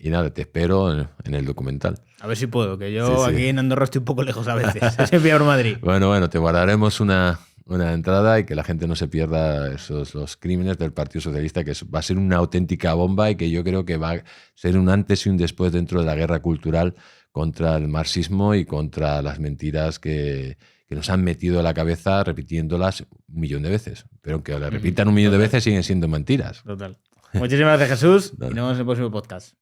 nada, te espero en el documental. A ver si puedo, que yo aquí en Andorra estoy un poco lejos a veces. Siempre por Madrid. Bueno, te guardaremos una una entrada y que la gente no se pierda los crímenes del Partido Socialista, que va a ser una auténtica bomba y que yo creo que va a ser un antes y un después dentro de la guerra cultural contra el marxismo y contra las mentiras que nos han metido en la cabeza repitiéndolas 1 millón de veces. Pero aunque las repitan 1 millón de veces siguen siendo mentiras. Total. Muchísimas gracias, Jesús. Y nos vemos en el próximo podcast.